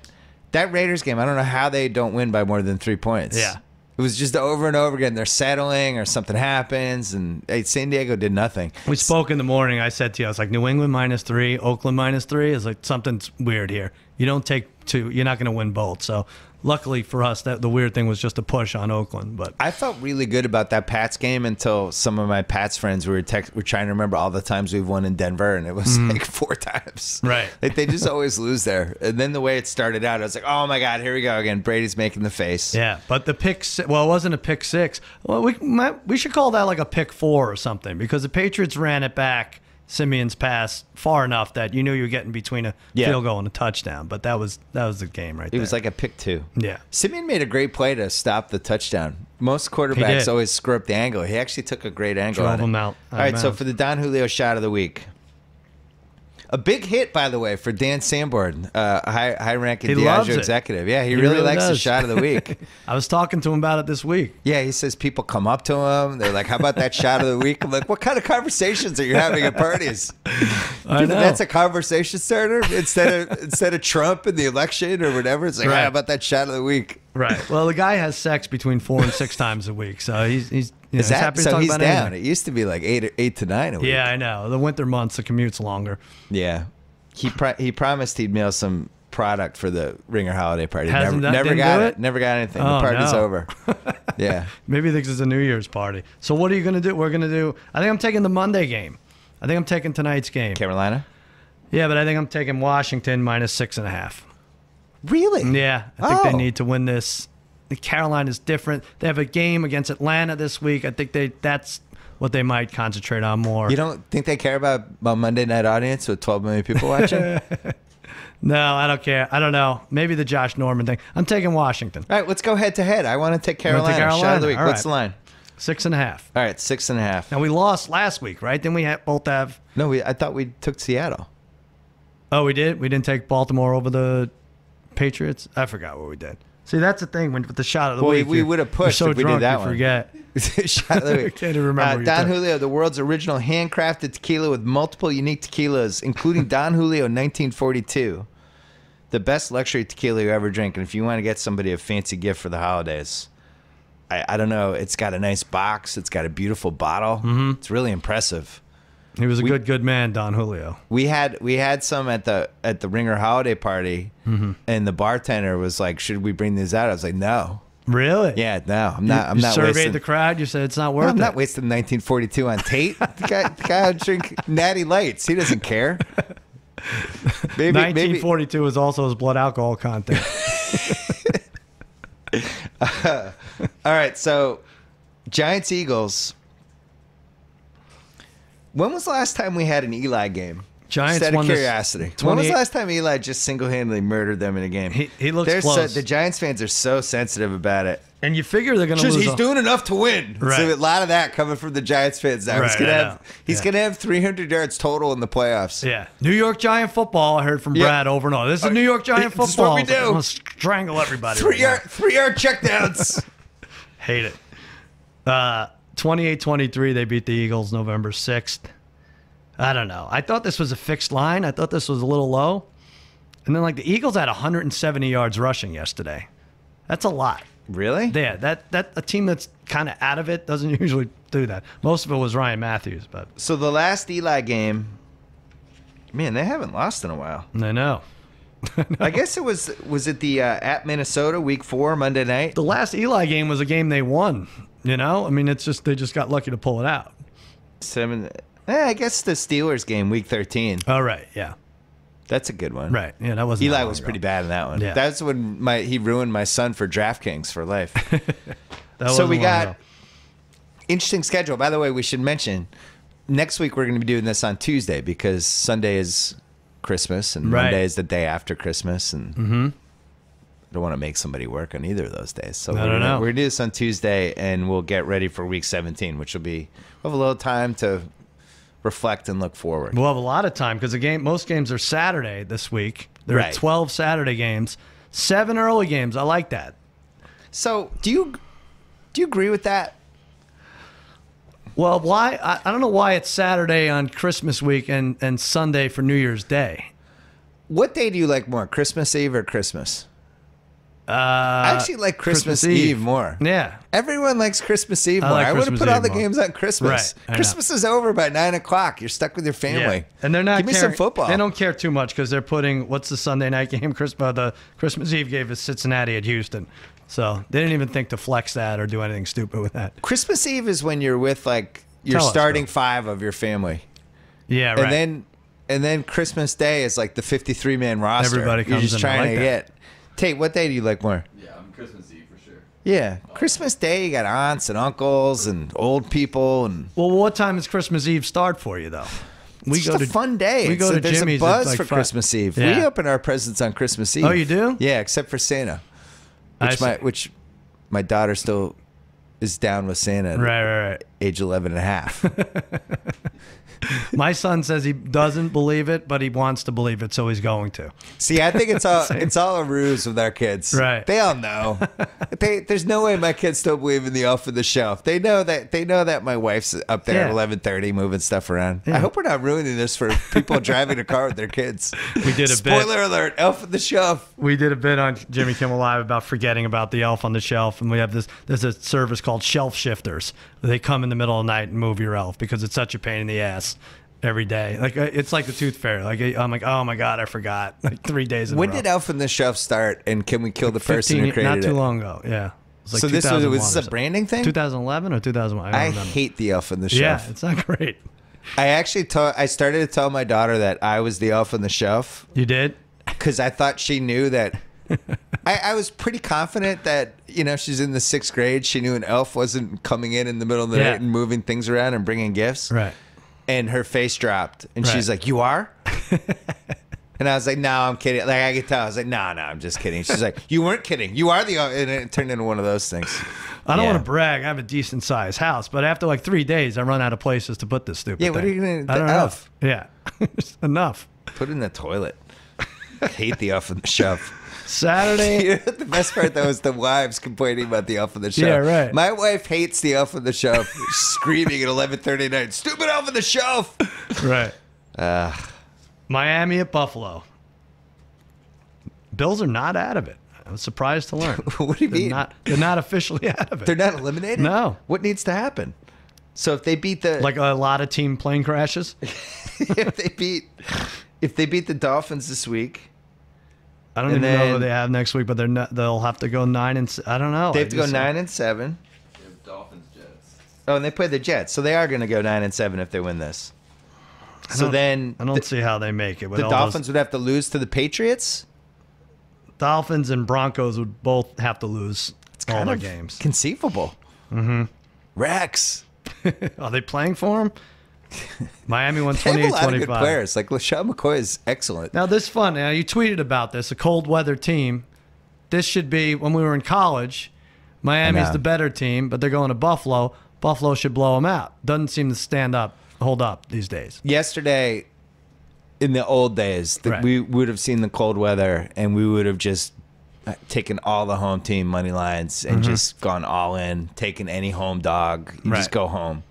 that Raiders game, I don't know how they don't win by more than 3 points. Yeah. It was just over and over again. They're settling or something happens, and San Diego did nothing. We spoke in the morning. I said to you, I was like, New England -3, Oakland -3 is like, something's weird here. You don't take 2, you're not going to win both. So luckily for us, that the weird thing was just a push on Oakland. But I felt really good about that Pats game until some of my Pats friends were trying to remember all the times we've won in Denver, and it was like 4 times. Right. Like they just always lose there. And then the way it started out, I was like, oh my God, here we go again. Brady's making the face. Yeah, but the pick, well, it wasn't a pick 6. Well, we should call that like a pick 4 or something, because the Patriots ran it back, Simmons pass, far enough that you knew you were getting between a field goal and a touchdown. But that was the game right there. It was like a pick 2. Yeah. Simeon made a great play to stop the touchdown. Most quarterbacks always screw up the angle. He actually took a great angle. Drove him out. All right, so for the Don Julio shot of the week. A big hit, by the way, for Dan Sanborn, high-ranking Diageo executive. Yeah, he really likes the shot of the week. I was talking to him about it this week. Yeah, he says people come up to him. They're like, how about that shot of the week? I'm like, what kind of conversations are you having at parties? I know. That's a conversation starter instead of Trump in the election or whatever. It's like, how about that shot of the week? Right. Well, the guy has sex between 4 and 6 times a week, so he's happy to talk about down. anything. It used to be like 8 to 9 a week. Yeah, I know. The winter months, the commute's longer. Yeah. He promised he'd mail some product for the Ringer holiday party. Hasn't never got it. Never got anything. Oh, the party's no. over. Yeah. Maybe he thinks it's a New Year's party. So what are you going to do? We're going to do, I think I'm taking the Monday game. I think I'm taking tonight's game. Carolina? Yeah, but I think I'm taking Washington -6.5. Really? Yeah. I think they need to win this. Carolina's different. They have a game against Atlanta this week. I think that's what they might concentrate on more. You don't think they care about Monday night audience with 12 million people watching? No, I don't care. I don't know. Maybe the Josh Norman thing. I'm taking Washington. All right, let's go head to head. I want to take Carolina. Shot of the week. All What's right. the line? 6.5. All right, 6.5. Now, we lost last week, right? Didn't we both have... No, I thought we took Seattle. Oh, we did? We didn't take Baltimore over the Patriots? I forgot what we did. See, that's the thing with the shot of the week. We would have pushed you're so if we drunk, did that you one. forget. Shot of the week. I can't even remember. what Don you took. Julio, the world's original handcrafted tequila with multiple unique tequilas, including Don Julio 1942. The best luxury tequila you ever drink. And if you want to get somebody a fancy gift for the holidays, I don't know. It's got a nice box. It's got a beautiful bottle. Mm-hmm. It's really impressive. He was a good man, Don Julio. We had some at the Ringer holiday party, and the bartender was like, "Should we bring these out?" I was like, "No." Really? Yeah, no. I'm not. I'm you not surveyed wasting the crowd. You said it's not worth I'm it. not wasting 1942 on Tate. The guy would drink Natty Lights. He doesn't care. Maybe 1942 is also his blood alcohol content. All right, so Giants Eagles. When was the last time we had an Eli game? Giants Just out won of this curiosity. When was the last time Eli just single-handedly murdered them in a game? He looks close. The Giants fans are so sensitive about it. And you figure they're going to lose. He's doing enough to win. Right. So a lot of that coming from the Giants fans now. Right, He's gonna have 300 yards total in the playoffs. Yeah. New York Giant football, I heard from Brad over and over. This is New York Giant This is football. what we do. I'm going to strangle everybody. 3-yard checkdowns. Hate it. 28-23, they beat the Eagles November 6th. I don't know. I thought this was a fixed line. I thought this was a little low. And then, the Eagles had 170 yards rushing yesterday. That's a lot. Really? Yeah, that a team that's kind of out of it doesn't usually do that. Most of it was Ryan Matthews, but So the last Eli game, man, they haven't lost in a while. I know. I guess it was it the at Minnesota week 4 Monday night? The last Eli game was a game they won. You know, I mean, it's just they just got lucky to pull it out. I guess the Steelers game week 13. All right, yeah, That's a good one. right, yeah, that wasn't Eli that long was ago. pretty bad in that one. Yeah. That's when he ruined my son for DraftKings for life. That So we wasn't long got ago. interesting schedule. By the way, we should mention next week we're going to be doing this on Tuesday because Sunday is Christmas and Right. Monday is the day after Christmas, and I don't want to make somebody work on either of those days. So I we're don't know. going to do this on Tuesday, and we'll get ready for week 17, which will be we'll have a little time to reflect and look forward. We'll have a lot of time because most games are Saturday this week. There Right. are 12 Saturday games, 7 early games. I like that. So do you agree with that? Well, why? I don't know why it's Saturday on Christmas week and Sunday for New Year's Day. What day do you like more, Christmas Eve or Christmas? I actually like Christmas Eve more. Yeah. Everyone likes Christmas Eve I more. like I would have Christmas put all Eve the more. games on Christmas. Right, I know. Christmas is over by 9 o'clock. You're stuck with your family. Yeah. And they're not Give me some football. They don't care too much because they're putting what's the Sunday night game? The Christmas Eve game is Cincinnati at Houston, so they didn't even think to flex that or do anything stupid with that. Christmas Eve is when you're with your Tell us, starting Bill. 5 of your family. Yeah, right. And then Christmas Day is like the 53-man roster. Everybody You're comes just in. I trying like to that. get. Tate, what day do you like more? Yeah, I'm Christmas Eve for sure. Yeah, Christmas Day, you got aunts and uncles and old people, and Well, what time does Christmas Eve start for you though? it's just a fun day. We go to There's Jimmy's a at buzz like for 5. Christmas Eve. Yeah. We open our presents on Christmas Eve. Oh, you do? Yeah, except for Santa, I see. which my daughter still is down with Santa at Right. age 11 and a half. My son says he doesn't believe it, but he wants to believe it, so he's going to. See, I think it's all a ruse with our kids. Right. They all know. There's no way my kids don't believe in the elf on the shelf. They know that my wife's up there at Yeah. 11:30 moving stuff around. Yeah. I hope we're not ruining this for people driving a car with their kids. We did a bit. Spoiler alert, elf on the shelf. We did a bit on Jimmy Kimmel Live about forgetting about the elf on the shelf, and we have there's a service called Shelf Shifters. They come in the middle of the night and move your elf because it's such a pain in the ass every day. It's like the tooth fairy. I'm like, oh my god, I forgot. 3 days in When a row. did elf on the shelf start, and can we kill the person who created not too it? long ago. Yeah. It was So this was 2001 this or a so. branding thing? 2011 or 2001? I I don't remember. hate the elf on the Yeah, shelf. it's not great. I actually I started to tell my daughter that I was the elf on the shelf. You did? Because I thought she knew that. I was pretty confident that, she's in the 6th grade. She knew an elf wasn't coming in the middle of the Yeah. night and moving things around and bringing gifts. Right. And her face dropped. And Right. she's like, "You are?" And And I was like, no, I'm kidding. Like, I could tell. I was like, no, I'm just kidding. She's like, you weren't kidding. You are the... And it turned into one of those things. I don't want to brag. I have a decent sized house, but after like 3 days, I run out of places to put this stupid thing. What are you going to... I don't know. Yeah. Enough. Put it in the toilet. I hate the off and the shove. Saturday. You know, the best part, though, is the wives complaining about the elf on the shelf. Yeah, right. My wife hates the elf on the shelf, screaming at 11:30 at night, stupid elf on the shelf. Right. Miami at Buffalo. Bills are not out of it. I was surprised to learn. What do you mean? They're not officially out of it. They're not eliminated? No. What needs to happen? So if they beat the... Like a lot of team plane crashes? if they beat the Dolphins this week... I don't even know who they have next week, but they'll have to go 9 and... I don't know. They have to go 9 and 7. They have Dolphins, Jets. Oh, and they play the Jets, so they are going to go 9 and 7 if they win this. I don't see how they make it. The Dolphins would have to lose to the Patriots? Dolphins and Broncos would both have to lose all their games. Conceivable. Mm-hmm. Rex. Are they playing for him? Miami won 28-25. They have a lot of good players. Like, LaShawn McCoy is excellent. Now, this is fun. Now, you tweeted about this, a cold weather team. This should be, when we were in college, Miami's the better team, but they're going to Buffalo. Buffalo should blow them out. Doesn't seem to hold up these days. Yesterday, in the old days, we would have seen the cold weather, and we would have just taken all the home team money lines and just gone all in, taken any home dog, and just go home.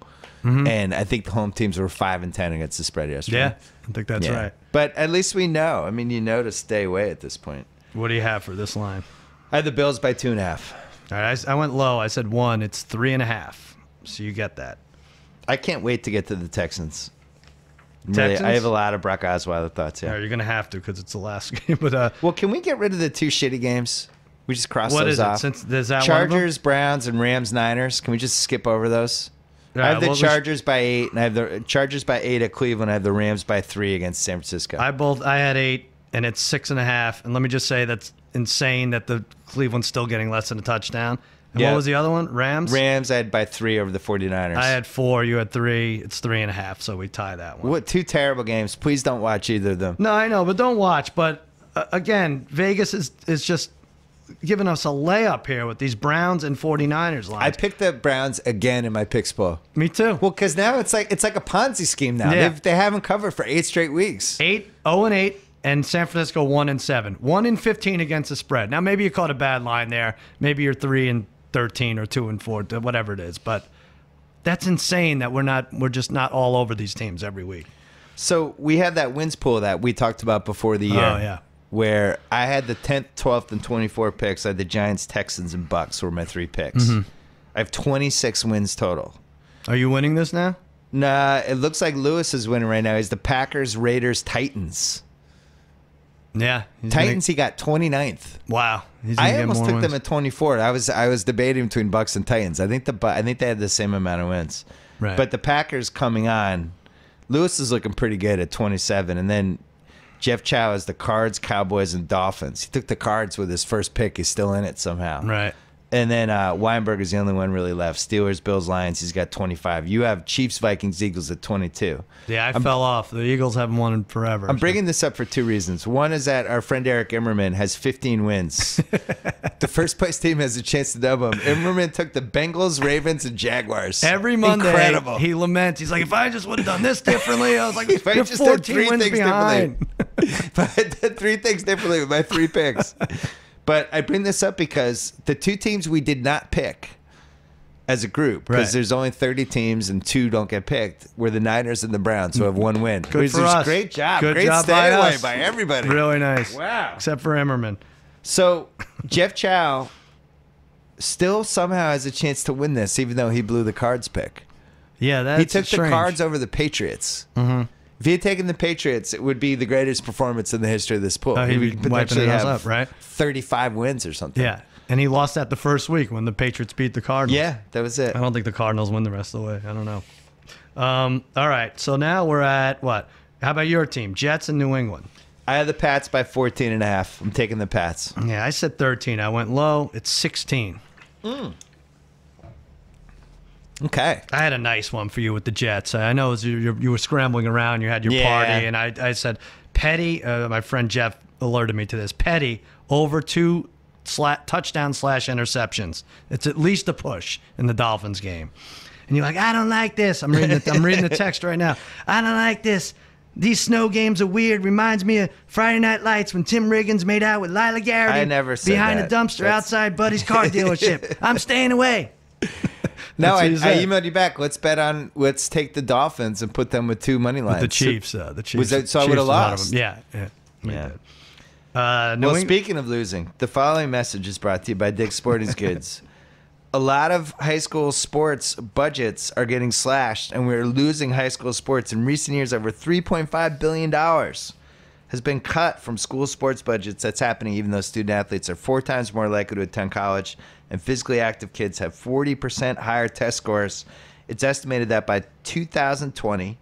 And I think the home teams were 5 and 10 against the spread yesterday. Yeah, I think that's right. But at least we know. I mean, you know to stay away at this point. What do you have for this line? I had the Bills by 2.5. All right, I went low. I said 1. It's 3.5. So you get that. I can't wait to get to the Texans. Texans? I have a lot of Brock Osweiler thoughts. Yeah, you're gonna have to because it's the last game. But well, can we get rid of the 2 shitty games? We just cross what those is off. It? Since there's that Chargers, Browns, and Rams, Niners. Can we just skip over those? I have the Chargers by 8, and I have the Chargers by 8 at Cleveland. I have the Rams by 3 against San Francisco. I had 8, and it's 6.5. And let me just say that's insane that the Cleveland's still getting less than a touchdown. And what was the other one? Rams? Rams I had by 3 over the 49ers. I had 4. You had 3. It's 3.5, so we tie that one. What 2 terrible games. Please don't watch either of them. No, I know, but don't watch. But, again, Vegas is just giving us a layup here with these Browns and 49ers lines. I picked the Browns again in my picks poll. Me too. Well, because now it's like a Ponzi scheme now. Yeah. They haven't covered for 8 straight weeks. 0-8, and San Francisco 1-7. 1-15 against the spread. Now, maybe you caught a bad line there. Maybe you're 3-13 or 2-4, whatever it is. But that's insane that we're just not all over these teams every week. So we have that wins pool that we talked about before the year. Oh, yeah. Where I had the 10th, 12th, and 24 picks. I had the Giants, Texans, and Bucks were my 3 picks. I have 26 wins total. Are you winning this now? Nah, it looks like Lewis is winning right now. He's the Packers, Raiders, Titans. Yeah. Titans, he got 29th. Wow. I almost took them at 24. I was debating between Bucks and Titans. I think they had the same amount of wins. Right. But the Packers coming on, Lewis is looking pretty good at 27, and then Jeff Chow has the Cards, Cowboys, and Dolphins. He took the Cards with his first pick. He's still in it somehow. Right. And then Weinberg is the only one really left. Steelers, Bills, Lions. He's got 25. You have Chiefs, Vikings, Eagles at 22. Yeah, I fell off. The Eagles haven't won in forever. I'm bringing this up for 2 reasons. One is that our friend Eric Immerman has 15 wins. The first place team has a chance to double him. Immerman took the Bengals, Ravens, and Jaguars. Every Monday, Incredible. he laments. He's like, if I just would have done this differently, I was like, If I you're just did 14 3 wins things behind. If I did 3 things differently with my 3 picks. But I bring this up because the 2 teams we did not pick as a group, because there's only 30 teams and 2 don't get picked, were the Niners and the Browns, who have 1 win. Good for us. Great job. Good Great job stay by away us. by everybody. Really nice. Wow. Except for Emmerman. So Jeff Chow still somehow has a chance to win this, even though he blew the Cards pick. Yeah, that's He took strange. the Cards over the Patriots. Mm-hmm. If he had taken the Patriots, it would be the greatest performance in the history of this pool. He'd be would wiping us up, right? 35 wins or something. Yeah, and he lost that the first week when the Patriots beat the Cardinals. Yeah, that was it. I don't think the Cardinals win the rest of the way. I don't know. All right, so now we're at what? How about your team, Jets and New England? I had the Pats by 14.5. I'm taking the Pats. Yeah, I said 13. I went low. It's 16. Okay. I had a nice one for you with the Jets. I know you were scrambling around. You had your Yeah. party, and I said Petty, my friend Jeff alerted me to this. Petty, over 2 touchdown/interceptions. It's at least a push in the Dolphins game. And you're like, I don't like this. I'm reading the text right now. I don't like this. These snow games are weird. Reminds me of Friday Night Lights when Tim Riggins made out with Lila Garrity I never said behind that. a dumpster outside Buddy's car dealership. I'm staying away. No, I That's what he said. emailed you back. Let's take the Dolphins and put them with 2 money lines. The Chiefs. The Chiefs. Was that- so I Chiefs would've was one of lost. them. Yeah. We Yeah. did. Well, speaking of losing, the following message is brought to you by Dick's Sporting Goods. A lot of high school sports budgets are getting slashed, and we're losing high school sports. In recent years, over $3.5 billion has been cut from school sports budgets. That's happening even though student athletes are 4 times more likely to attend college, and physically active kids have 40% higher test scores. It's estimated that by 2020,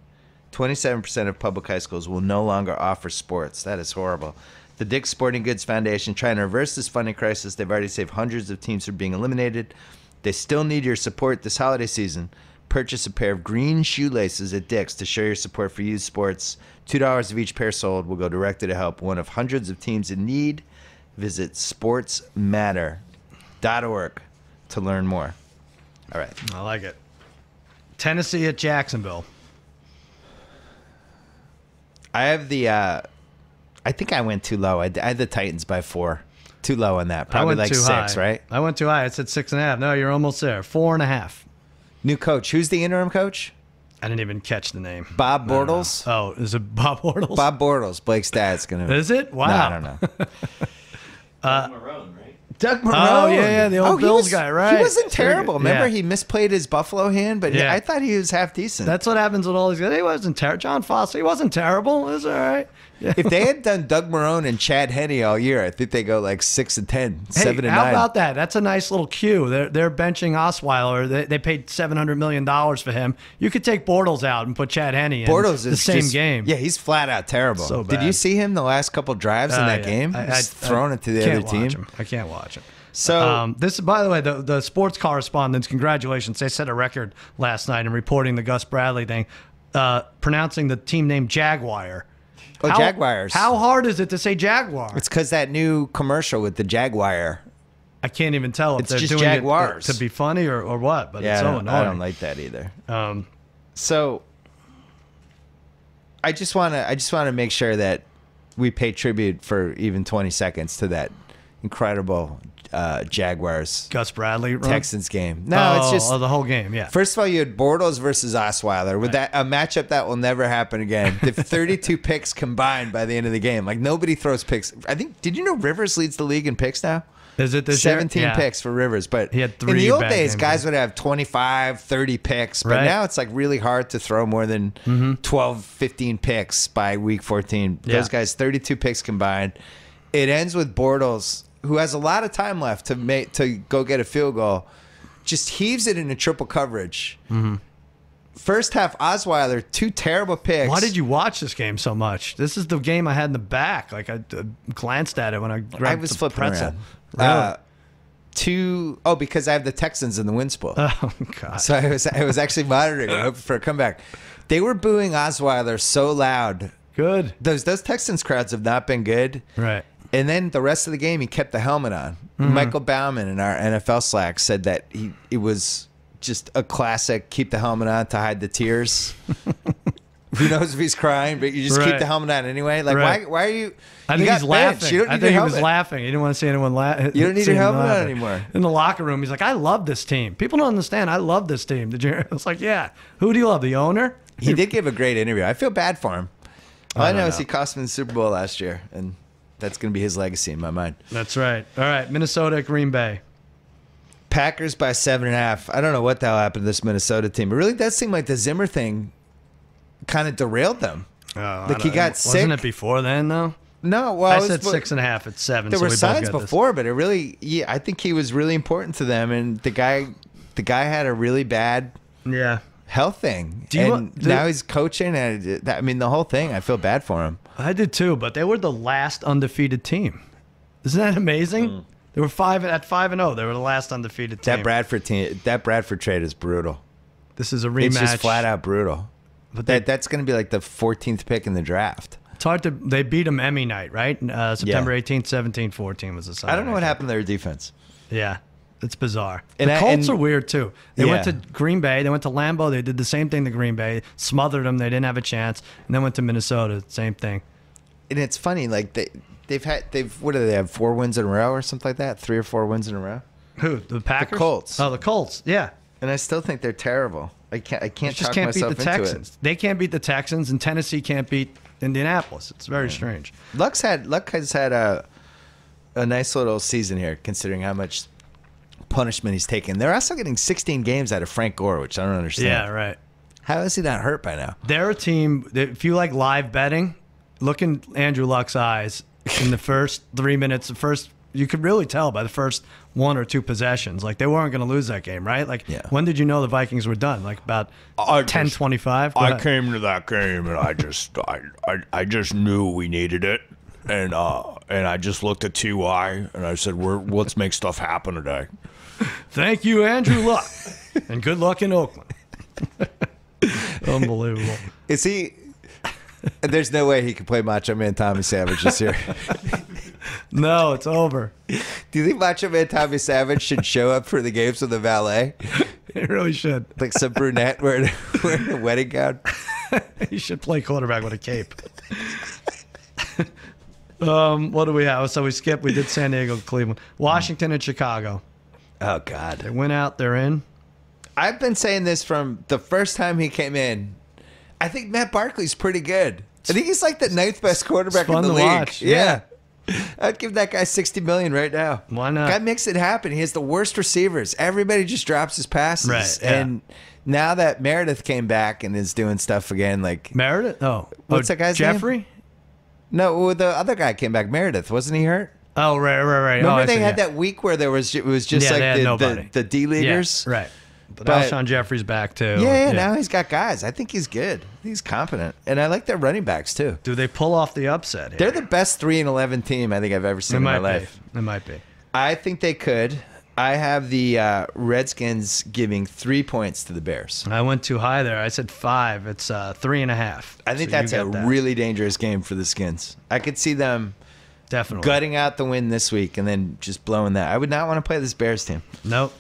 27% of public high schools will no longer offer sports. That is horrible. The Dick's Sporting Goods Foundation trying to reverse this funding crisis. They've already saved hundreds of teams from being eliminated. They still need your support this holiday season. Purchase a pair of green shoelaces at Dick's to show your support for youth sports. $2 of each pair sold will go directly to help one of hundreds of teams in need. Visit sportsmatter.org to learn more. All right. I like it. Tennessee at Jacksonville. I have the I think I went too low. I had the Titans by 4. Too low on that. Probably like 6, high. right? I went too high. I said 6.5. No, you're almost there. 4.5. New coach. Who's the interim coach? I didn't even catch the name. Bob Bortles? Oh, is it Bob Bortles? Bob Bortles. Blake's dad's going to... Is it? No, Wow. I don't know. Marone, right? Doug Marone. Oh, yeah, the old Bills guy, right. He wasn't terrible. Remember, Yeah. he misplayed his Buffalo hand, but Yeah. I thought he was half decent. That's what happens with all these guys. He wasn't terrible. John Foster, he wasn't terrible. It was all right. Yeah. If they had done Doug Marone and Chad Henne all year, I think they go like 6-10, 7-9. How about that? That's a nice little cue. They're benching Osweiler. They paid $700 million for him. You could take Bortles out and put Chad Henne in Bortles the is same just- game. Yeah, he's flat out terrible. So Did you bad. see him the last couple drives in that Yeah. game? He's throwing it to the can't other team. watch him. I can't watch him. So this, by the way, the sports correspondents, congratulations. They set a record last night in reporting the Gus Bradley thing, pronouncing the team name Jaguar. Jaguars. How hard is it to say Jaguar? It's because that new commercial with the Jaguar. I can't even tell if It's they're just doing Jaguars. it to be funny or what, but Yeah, it's so I annoying. don't like that either. Um, So I just want to make sure that we pay tribute for even 20 seconds to that incredible Jaguars Gus Bradley run? Texans game. No, it's just the whole game. Yeah. first of all, you had Bortles versus Osweiler with that a matchup that will never happen again. The 32 picks combined by the end of the game. Like nobody throws picks. I think. Did you know Rivers leads the league in picks now? Is it this year? 17 Yeah. picks for Rivers, but He had in 3 the old bad days, games. guys would have 25, 30 picks, but Right. now it's like really hard to throw more than 12, 15 picks by week 14. Yeah. Those guys, 32 picks combined. It ends with Bortles, who has a lot of time left to go get a field goal, just heaves it into triple coverage. First half, Osweiler, 2 terrible picks. Why did you watch this game so much? This is the game I had in the back. Like I glanced at it when I grabbed I was the flipping pretzel. around. Really? Because I have the Texans in the win spool. Oh God. So I was actually monitoring, hoping for a comeback. They were booing Osweiler so loud. Good. Those Texans crowds have not been good. Right. And then the rest of the game, he kept the helmet on. Michael Bauman in our NFL Slack said that it was just a classic. Keep the helmet on to hide the tears. Who knows if he's crying, but you just keep Right. the helmet on anyway. Like Right. why are you? I you think got he's benched. laughing. You don't I need think your he was helmet. laughing. He didn't want to see anyone laugh. You don't need your helmet on anymore. In the locker room, he's like, "I love this team. People don't understand. I love this team." Did you? It's like, yeah. Who do you love? The owner? He did give a great interview. I feel bad for him. All I don't know is know. he cost him the Super Bowl last year, and that's going to be his legacy in my mind. That's right. All right, Minnesota at Green Bay. Packers by 7.5. I don't know what the hell happened to this Minnesota team. It really does seem like the Zimmer thing kind of derailed them. Like he got sick. Wasn't it before then though? No, well, I it was- said 6.5. It's 7. There so were we both signs got this. before, but it really, I think he was really important to them, and the guy had a really bad Yeah. health thing, Do you and want- now he's coaching, and I mean the whole thing. I feel bad for him. I did too, but they were the last undefeated team. Isn't that amazing? They were 5-0. They were the last undefeated team. That Bradford trade is brutal. This is a rematch. It's just flat out brutal. But That's going to be like the 14th pick in the draft. It's hard to. They beat them Emmy night, right? September 18th, 17-14 was the Sunday. I don't know night what game. happened to their defense. Yeah, it's bizarre. And The Colts are weird too. They went to Yeah. Green Bay. They went to Lambeau. They did the same thing to Green Bay. Smothered them. They didn't have a chance. And then went to Minnesota. Same thing. And it's funny, like they've what do they have, 4 wins in a row or something like that? 3 or 4 wins in a row? Who? The Packers? Colts. Oh, the Colts. Yeah. And I still think they're terrible. I can't They talk just can't beat myself the into Texans. it. They can't beat the Texans, and Tennessee can't beat Indianapolis. It's very strange. Luck has had a nice little season here, considering how much punishment he's taken. They're also getting 16 games out of Frank Gore, which I don't understand. Yeah, right. How is he not hurt by now? They're a team that if you like live betting, look in Andrew Luck's eyes in the first 3 minutes. You could really tell by the first 1 or 2 possessions. Like, they weren't going to lose that game, right? Like, Yeah. when did you know the Vikings were done? Like, about 10:25? Go I ahead. came to that game and I just knew we needed it, and I just looked at Ty and I said, let's make stuff happen today. Thank you, Andrew Luck. And good luck in Oakland. Unbelievable. Is he? There's no way he could play Macho Man Tommy Savage this year. No, it's over. Do you think Macho Man Tommy Savage should show up for the games with a valet? It really should. Like some brunette wearing a wedding gown? He should play quarterback with a cape. What do we have? So we skipped. We did San Diego, Cleveland, Washington, and Chicago. Oh, God. They went out. They're in. I've been saying this from the first time he came in. I think Matt Barkley's pretty good. I think he's like the 9th best quarterback It's fun in the to league. watch, Yeah. I'd give that guy $60 million right now. Why not? Guy makes it happen. He has the worst receivers. Everybody just drops his passes. Right, yeah. And now that Meredith came back and is doing stuff again, like Meredith? What's that guy's name? Jeffrey? no, well, the other guy came back. Meredith, wasn't he hurt? Oh, right. Remember they had that week where it was just Yeah, they had like nobody. the D leaguers. Yeah, right. But But- Alshon Jeffrey's back too. Yeah, now he's got guys. I think he's good. He's competent, and I like their running backs too. Do they pull off the upset here? They're the best 3-11 team I think I've ever seen It in my might life. be. It might be. I think they could. I have the Redskins giving 3 points to the Bears. I went too high there. I said 5. It's 3.5. I think So you that's a get that. really dangerous game for the Skins. I could see them definitely gutting out the win this week and then just blowing that. I would not want to play this Bears team. Nope.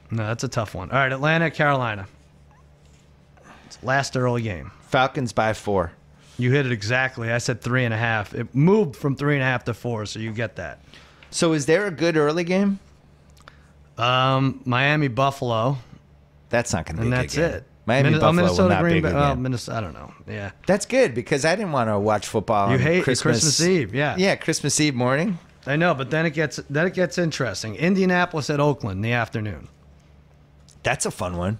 No, that's a tough one. All right, Atlanta, Carolina. It's last early game. Falcons by 4. You hit it exactly. I said 3.5. It moved from 3.5 to 4, so you get that. So is there a good early game? Miami, Buffalo, That's not going to be and a good that's game. it. Miami Buffalo Minnesota, will not Green be a Bay. good Well, game. Minnesota. I don't know. Yeah. That's good because I didn't want to watch football. You on hate Christmas. Christmas Eve, yeah. Yeah, Christmas Eve morning. I know, but then it gets interesting. Indianapolis at Oakland in the afternoon. That's a fun one.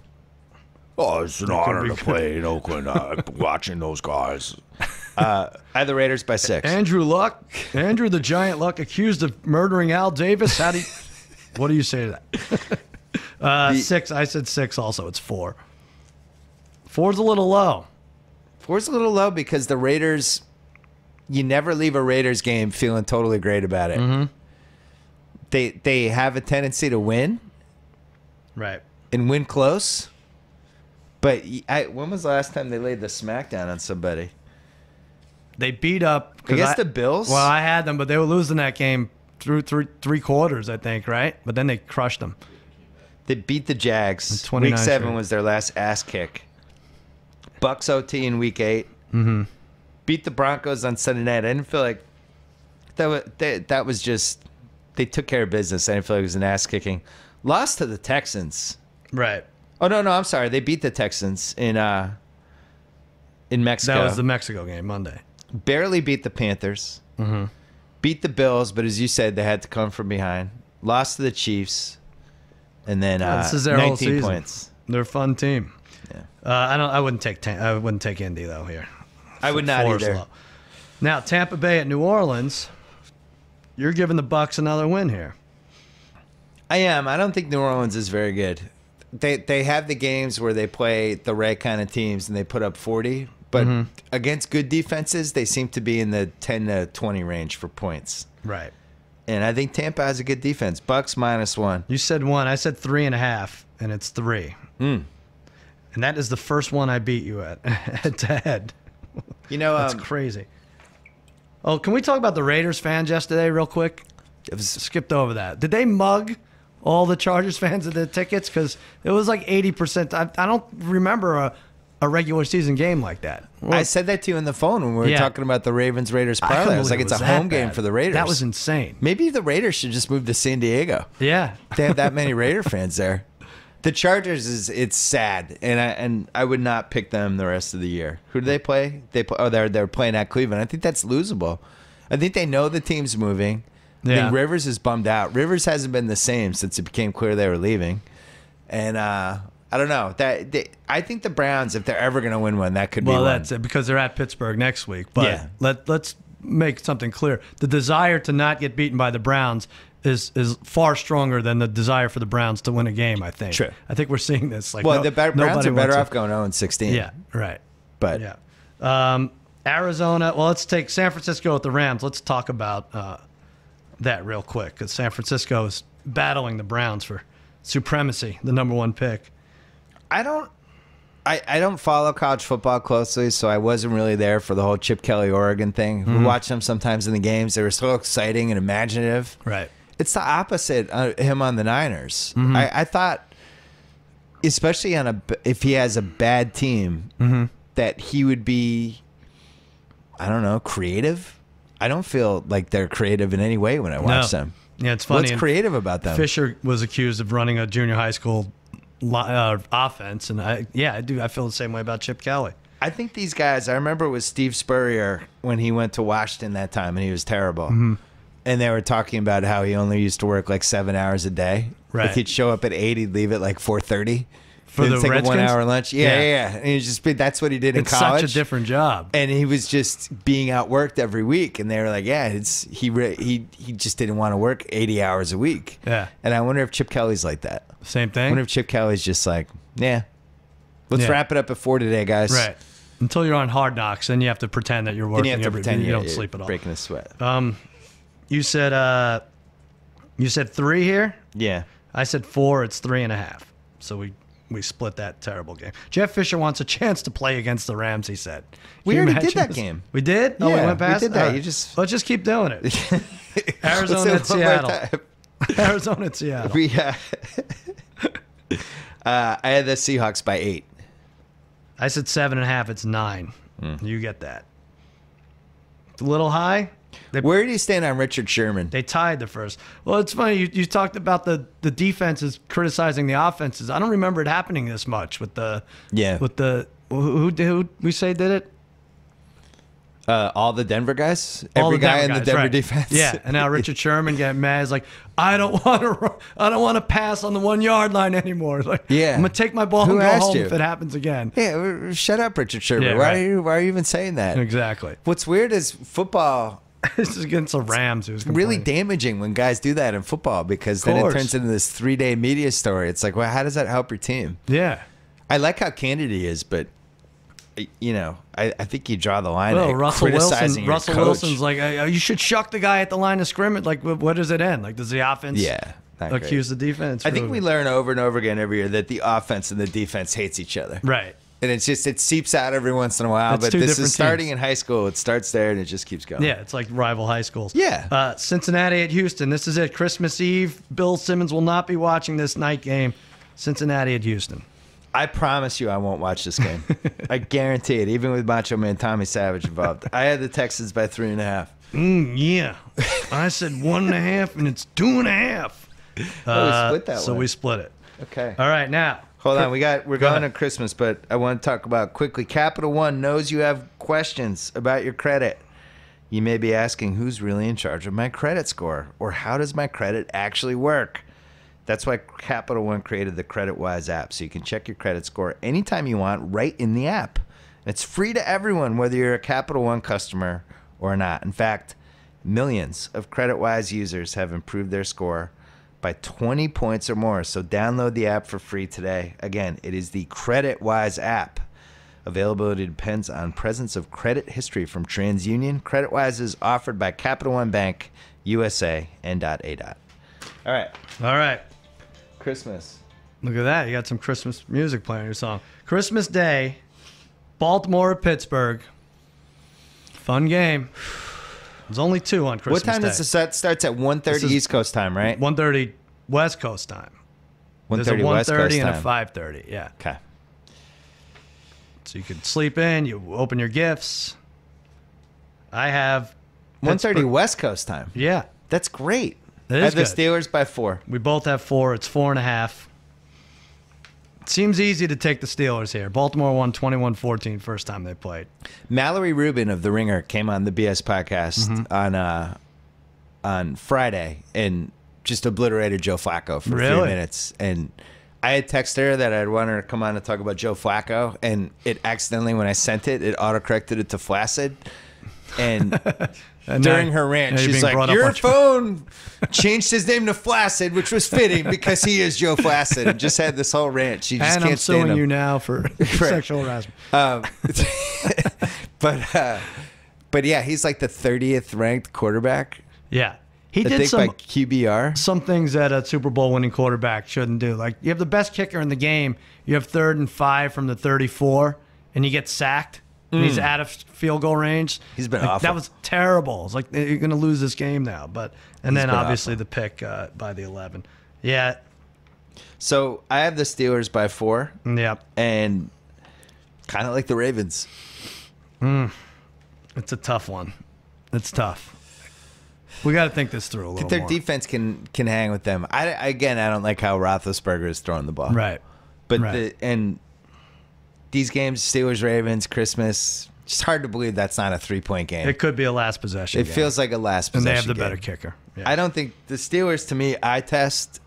Oh, it's an honor to play in Oakland. Watching those guys. I have the Raiders by 6. Andrew the Giant Luck, accused of murdering Al Davis. What do you say to that? 6. I said 6 also. It's 4. 4's a little low. 4's a little low because the Raiders, you never leave a Raiders game feeling totally great about it. Mm-hmm. They have a tendency to win Right. and win close. But when was the last time they laid the smackdown on somebody? They beat up. I guess the Bills? Well, I had them, but they were losing that game through three quarters, I think, right? But then they crushed them. They beat the Jags. 29 Week 7 straight. was their last ass kick. Bucks OT in week 8. Mm-hmm. Beat the Broncos on Sunday night. I didn't feel like that was just, they took care of business. I didn't feel like it was an ass kicking. Lost to the Texans. Right. Oh, no, I'm sorry. They beat the Texans in Mexico. That was the Mexico game, Monday. Barely beat the Panthers. Mm-hmm. Beat the Bills, but as you said, they had to come from behind. Lost to the Chiefs. And then This is their 19 whole season. points. They're a fun team. Yeah. I wouldn't take Indy though here. I would not 4's either. low. Now Tampa Bay at New Orleans. You're giving the Bucks another win here. I am. I don't think New Orleans is very good. They have the games where they play the right kind of teams and they put up 40, but against good defenses, they seem to be in the 10 to 20 range for points. Right. And I think Tampa has a good defense. Bucks -1. You said 1. I said 3.5, and it's 3. Mm. And that is the first one I beat you at head to head. You know, That's crazy. Oh, can we talk about the Raiders fans yesterday real quick? Skipped over that. Did they mug all the Chargers fans of the tickets? Because it was like 80%. I don't remember a regular season game like that. Well, I said that to you on the phone when we were talking about the Ravens-Raiders parlay. I was like, it's a home game for the Raiders. That was insane. Maybe the Raiders should just move to San Diego. Yeah. They have that many Raider fans there. The Chargers it's sad, and I would not pick them the rest of the year. Who do they play? They're playing at Cleveland. I think that's losable. I think they know the team's moving. I think Rivers is bummed out. Rivers hasn't been the same since it became clear they were leaving. And I don't know. I think the Browns, if they're ever going to win one, that could be one. Well, that's it, because they're at Pittsburgh next week. But let's make something clear. The desire to not get beaten by the Browns is far stronger than the desire for the Browns to win a game, I think. True. I think we're seeing this. Like, the Browns are better off going 0-16. Yeah, right. But yeah. Arizona, well, let's take San Francisco with the Rams. Let's talk about that real quick, because San Francisco is battling the Browns for supremacy, the number one pick. I don't follow college football closely, so I wasn't really there for the whole Chip Kelly Oregon thing. We watch them sometimes in the games. They were so exciting and imaginative. Right. It's the opposite of him on the Niners. I thought, especially if he has a bad team, that he would be, I don't know, creative. I don't feel like they're creative in any way when I watch them. Yeah, it's funny. What's creative about them? Fisher was accused of running a junior high school offense, and I feel the same way about Chip Kelly. I think these guys, I remember it was Steve Spurrier when he went to Washington that time, and he was terrible. And they were talking about how he only used to work like 7 hours a day. Right. Like he'd show up at 8, he'd leave at like 4:30. For the take Redskins? a 1 hour lunch. Yeah. And he just that's what he did in college. It's such a different job. And he was just being outworked every week. And they were like, he just didn't want to work 80 hours a week. Yeah. And I wonder if Chip Kelly's like that. Same thing. I wonder if Chip Kelly's just like, let's wrap it up at 4 today, guys. Right. Until you're on Hard Knocks, then you have to pretend that you're working. Then you have to pretend you don't sleep at all. Breaking a sweat. You said 3 here? Yeah. I said 4. It's 3.5. So we split that terrible game. Jeff Fisher wants a chance to play against the Rams, he said. We already did that game. We did? Oh, we went past we did that. Right. Let's just keep doing it. Arizona at Seattle. Arizona at Seattle. I had the Seahawks by 8. I said 7.5. It's 9. You get that. It's a little high. Where do you stand on Richard Sherman? They tied the first. Well, it's funny. You talked about the defenses criticizing the offenses. I don't remember it happening this much with the who we say did it. All the Denver guys, every guy in the Denver defense. Yeah, and now Richard Sherman getting mad. He's like, I don't want to pass on the 1 yard line anymore. Like, I'm gonna take my ball and go home if it happens again. Yeah, shut up, Richard Sherman. Yeah, why are you even saying that? Exactly. What's weird is football. This is against the Rams. It's really damaging when guys do that in football, because then it turns into this 3-day media story. It's like, well, how does that help your team? Yeah. I like how candid he is, but I think you draw the line at Russell criticizing your Russell coach. Wilson's like, you should shuck the guy at the line of scrimmage. Like, what does it end? Like, does the offense accuse the defense? I think we learn over and over again every year that the offense and the defense hates each other. Right. And it seeps out every once in a while. But this is starting in high school. It starts there and it just keeps going. Yeah, it's like rival high schools. Yeah. Cincinnati at Houston. This is it. Christmas Eve. Bill Simmons will not be watching this night game. Cincinnati at Houston. I promise you I won't watch this game. I guarantee it, even with Macho Man Tommy Savage involved. I had the Texans by 3.5. Yeah. I said 1.5, and it's 2.5. We split that so one. we split it. Okay. All right, now. Hold on, we're going to Christmas, but I want to talk about quickly. Capital One knows you have questions about your credit. You may be asking, who's really in charge of my credit score? Or how does my credit actually work? That's why Capital One created the CreditWise app, so you can check your credit score anytime you want right in the app. It's free to everyone, whether you're a Capital One customer or not. In fact, millions of CreditWise users have improved their score by 20 points or more. So download the app for free today. Again, it is the CreditWise app. Availability depends on presence of credit history from TransUnion. CreditWise is offered by Capital One Bank, USA, and .A. All right. Christmas. Look at that. You got some Christmas music playing in your song. Christmas Day, Baltimore at Pittsburgh. Fun game. There's only 2 on Christmas What time Day. does the set starts at 1:30 This is- East Coast time, right? 1:30 West Coast time. There's a 1:30 West 1:30 Coast and a time. 5:30. Yeah. Okay. So you could sleep in. You open your gifts. I have 1:30 Pittsburgh- West Coast time. Yeah. That's great. It I is have the good. Steelers by 4. We both have 4. It's 4.5. Seems easy to take the Steelers here. Baltimore won 21-14 first time they played. Mallory Rubin of The Ringer came on the BS podcast Mm-hmm. on Friday and just obliterated Joe Flacco for a few Really? minutes. And I had texted her that I'd want her to come on and talk about Joe Flacco, and it accidentally, when I sent it, it autocorrected it to Flaccid. And And during now- her rant, now you're she's being brought like, up your on phone changed his name to Flaccid, which was fitting because he is Joe Flaccid. And just had this whole rant. She just And can't I'm stand suing him. you now for sexual harassment. But yeah, he's like the 30th ranked quarterback. Yeah. He I did think some by QBR. some things that a Super Bowl winning quarterback shouldn't do. Like, you have the best kicker in the game. You have 3rd and 5 from the 34, and you get sacked. And he's out of field goal range. He's been Like, awful. That was terrible. It's like, you're going to lose this game now. And then been obviously awful. the pick by the 11. Yeah. So I have the Steelers by 4, Yeah. and kind of like the Ravens. It's a tough one. It's tough. We got to think this through a little Their more. defense can hang with them. I don't like how Roethlisberger is throwing the ball. Right. But Right. and these games, Steelers, Ravens, Christmas, it's hard to believe that's not a 3-point game. It could be a last possession It game. feels like a last And possession they have the game. better kicker. Yeah. I don't think the Steelers, to me, eye test,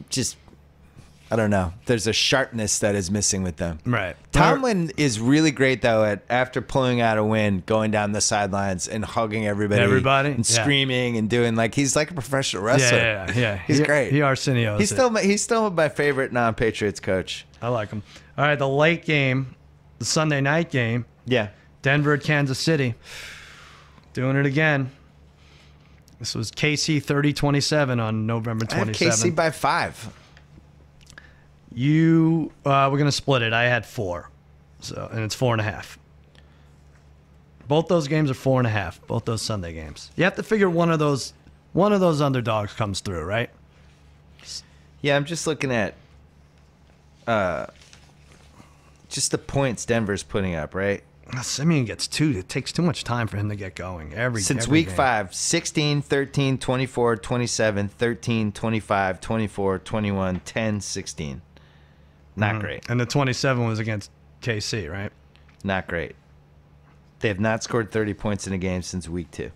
just, I don't know. There's a sharpness that is missing with them. Right. Tomlin is really great, though, at after pulling out a win, going down the sidelines and hugging everybody. Everybody? And Yeah. screaming and doing, like, he's like a professional wrestler. Yeah. He's great. He Arsenio's He's still my favorite non-Patriots coach. I like him. All right, the late game, the Sunday night game, Yeah. Denver at Kansas City. Doing it again. This was KC 30-27 on November I have 27th. KC by 5. We're going to split it. I had 4. And it's 4.5. Both those games are 4.5. Both those Sunday games. You have to figure one of those underdogs comes through, right? Yeah, I'm just looking at just the points Denver's putting up, right? Simeon gets 2. It takes too much time for him to get going. Since every week game. 5, 16, 13, 24, 27, 13, 25, 24, 21, 10, 16. Not great. And the 27 was against KC, right? Not great. They have not scored 30 points in a game since week 2.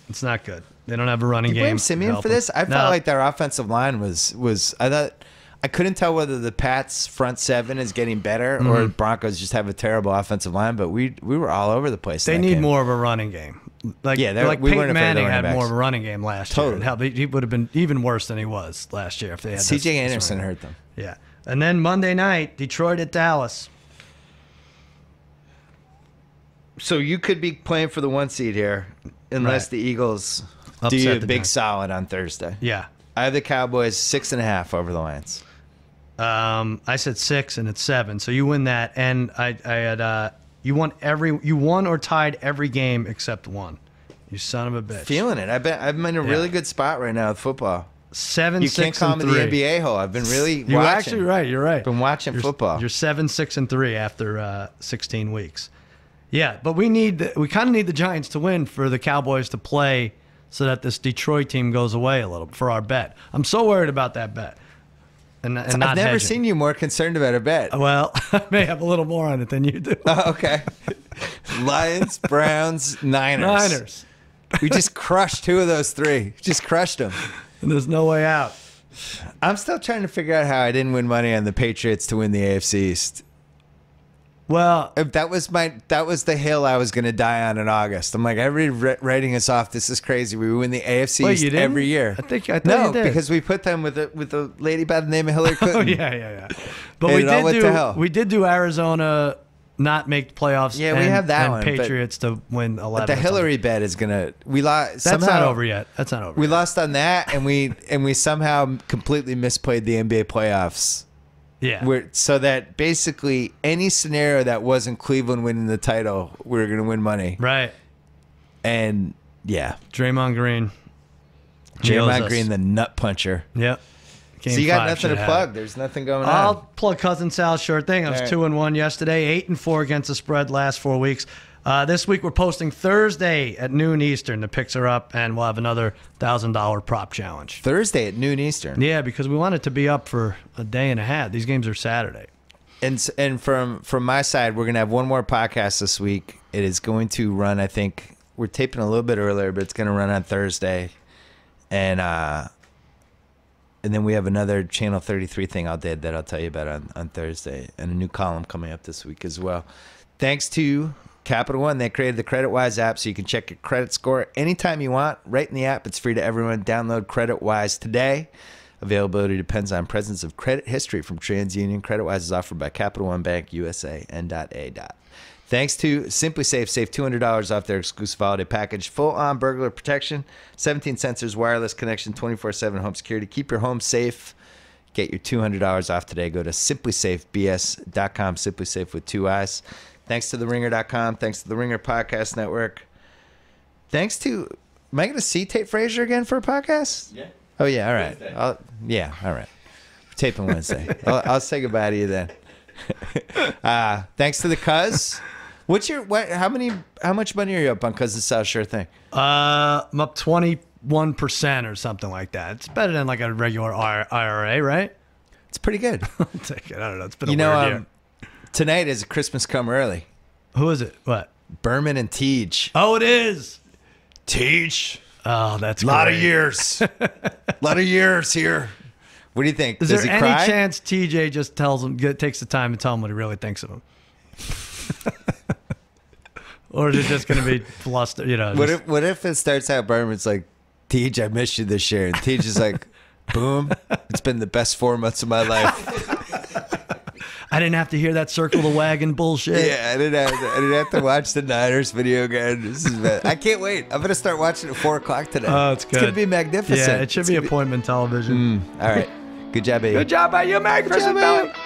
It's not good. They don't have a running You game. blame Simeon Help for them. this? I No. felt like their offensive line was I thought I couldn't tell whether the Pats front 7 is getting better or the Broncos just have a terrible offensive line, but we were all over the place. They in that need game. more of a running game. Like, Yeah, like we weren't Peyton afraid of the Manning had running more backs. of a running game last Totally. year. Hell, he would have been even worse than he was last year if they had CJ this Anderson running hurt them. game. Yeah. And then Monday night, Detroit at Dallas. So you could be playing for the 1 seed here unless Right. the Eagles Upset do you a the big Giants. solid on Thursday. Yeah. I have the Cowboys 6.5 over the Lions. I said 6 and it's 7. So you win that. And I had you won or tied every game except one. You son of a bitch. Feeling it. I'm in a really good spot right now with football. 7, You 6, can't call and me 3. the NBA hole. I've been really You're watching. actually right. You're right. Been watching football. You're 7, 6, and 3 after 16 weeks. Yeah, but we kind of need the Giants to win for the Cowboys to play so that this Detroit team goes away a little for our bet. I'm so worried about that bet. And not I've never hedging. seen you more concerned about a bet. Well, I may have a little more on it than you do. Okay. Lions, Browns, Niners. Niners. We just crushed 2 of those 3. Just crushed them. And there's no way out. I'm still trying to figure out how I didn't win money on the Patriots to win the AFC East. Well, If that was the hill I was going to die on in August. I'm like, everybody writing us off. This is crazy. We win the AFC wait, East you didn't? every year. I thought No, you did. because we put them with a lady by the name of Hillary Clinton. Oh yeah. But And we it all went to did hell. we did do Arizona not make playoffs. Yeah, we and- have that and one, but- Patriots to win 11. The or something. Hillary bet is gonna. We lost. That's Somehow, not over yet. That's not over. We yet. lost on that, and we somehow completely misplayed the NBA playoffs. Yeah. So that basically any scenario that wasn't Cleveland winning the title, we were gonna win money. Right. And yeah, Draymond Green. He owes Draymond us. Green, the nut puncher. Yep. Game So you got 5 nothing should to have plug. it. There's nothing going I'll on. plug Cousin Sal's sure thing. I was All right. 2-1 yesterday, 8-4 against the spread last 4 weeks. This week we're posting Thursday at noon Eastern. The picks are up, and we'll have another $1,000 prop challenge. Thursday at noon Eastern. Yeah, because we want it to be up for a day and a half. These games are Saturday. And from my side, we're gonna have one more podcast this week. It is going to run. I think we're taping a little bit earlier, but it's gonna run on Thursday, and then we have another Channel 33 thing that I'll tell you about on Thursday, and a new column coming up this week as well. Thanks to Capital One, they created the CreditWise app so you can check your credit score anytime you want. Right in the app, it's free to everyone. Download CreditWise today. Availability depends on presence of credit history from TransUnion. CreditWise is offered by Capital One Bank USA N.A. Thanks to Simply Safe, save $200 off their exclusive holiday package. Full-on burglar protection, 17 sensors, wireless connection, 24/7 home security. Keep your home safe. Get your $200 off today. Go to simplysafebs.com, Simply Safe with 2 I's. Thanks to TheRinger.com. Thanks to the Ringer Podcast Network. Thanks to... Am I going to see Tate Frazier again for a podcast? Yeah. Oh, yeah. All right. Wednesday. All right. We're taping Wednesday. I'll say goodbye to you then. Thanks to the Cuz. How much money are you up on Cousin Sal Sure Thing? I'm up 21% or something like that. It's better than like a regular IRA, right? It's pretty good. I'll take it. I don't know. It's been a weird year. Tonight is a Christmas come early. Who is it? What? Berman and Tej. Oh, it is. Tej. Oh, that's A lot great. of years. Lot of years here. What do you think? Is Does there he any cry? chance TJ just takes the time to tell him what he really thinks of him? Or is it just going to be fluster? You know. What if it starts out Berman's like, Tej, I miss you this year, and Tej is like, boom, it's been the best 4 months of my life. I didn't have to hear that circle the wagon bullshit. Yeah, I didn't have to watch the Niners video again. This is bad. I can't wait. I'm gonna start watching at 4 o'clock today. Oh, it's good. It's gonna be magnificent. Yeah, it should be appointment television. All right. Good job, baby. Good job by you, Merry Christmas, job, Billy. baby.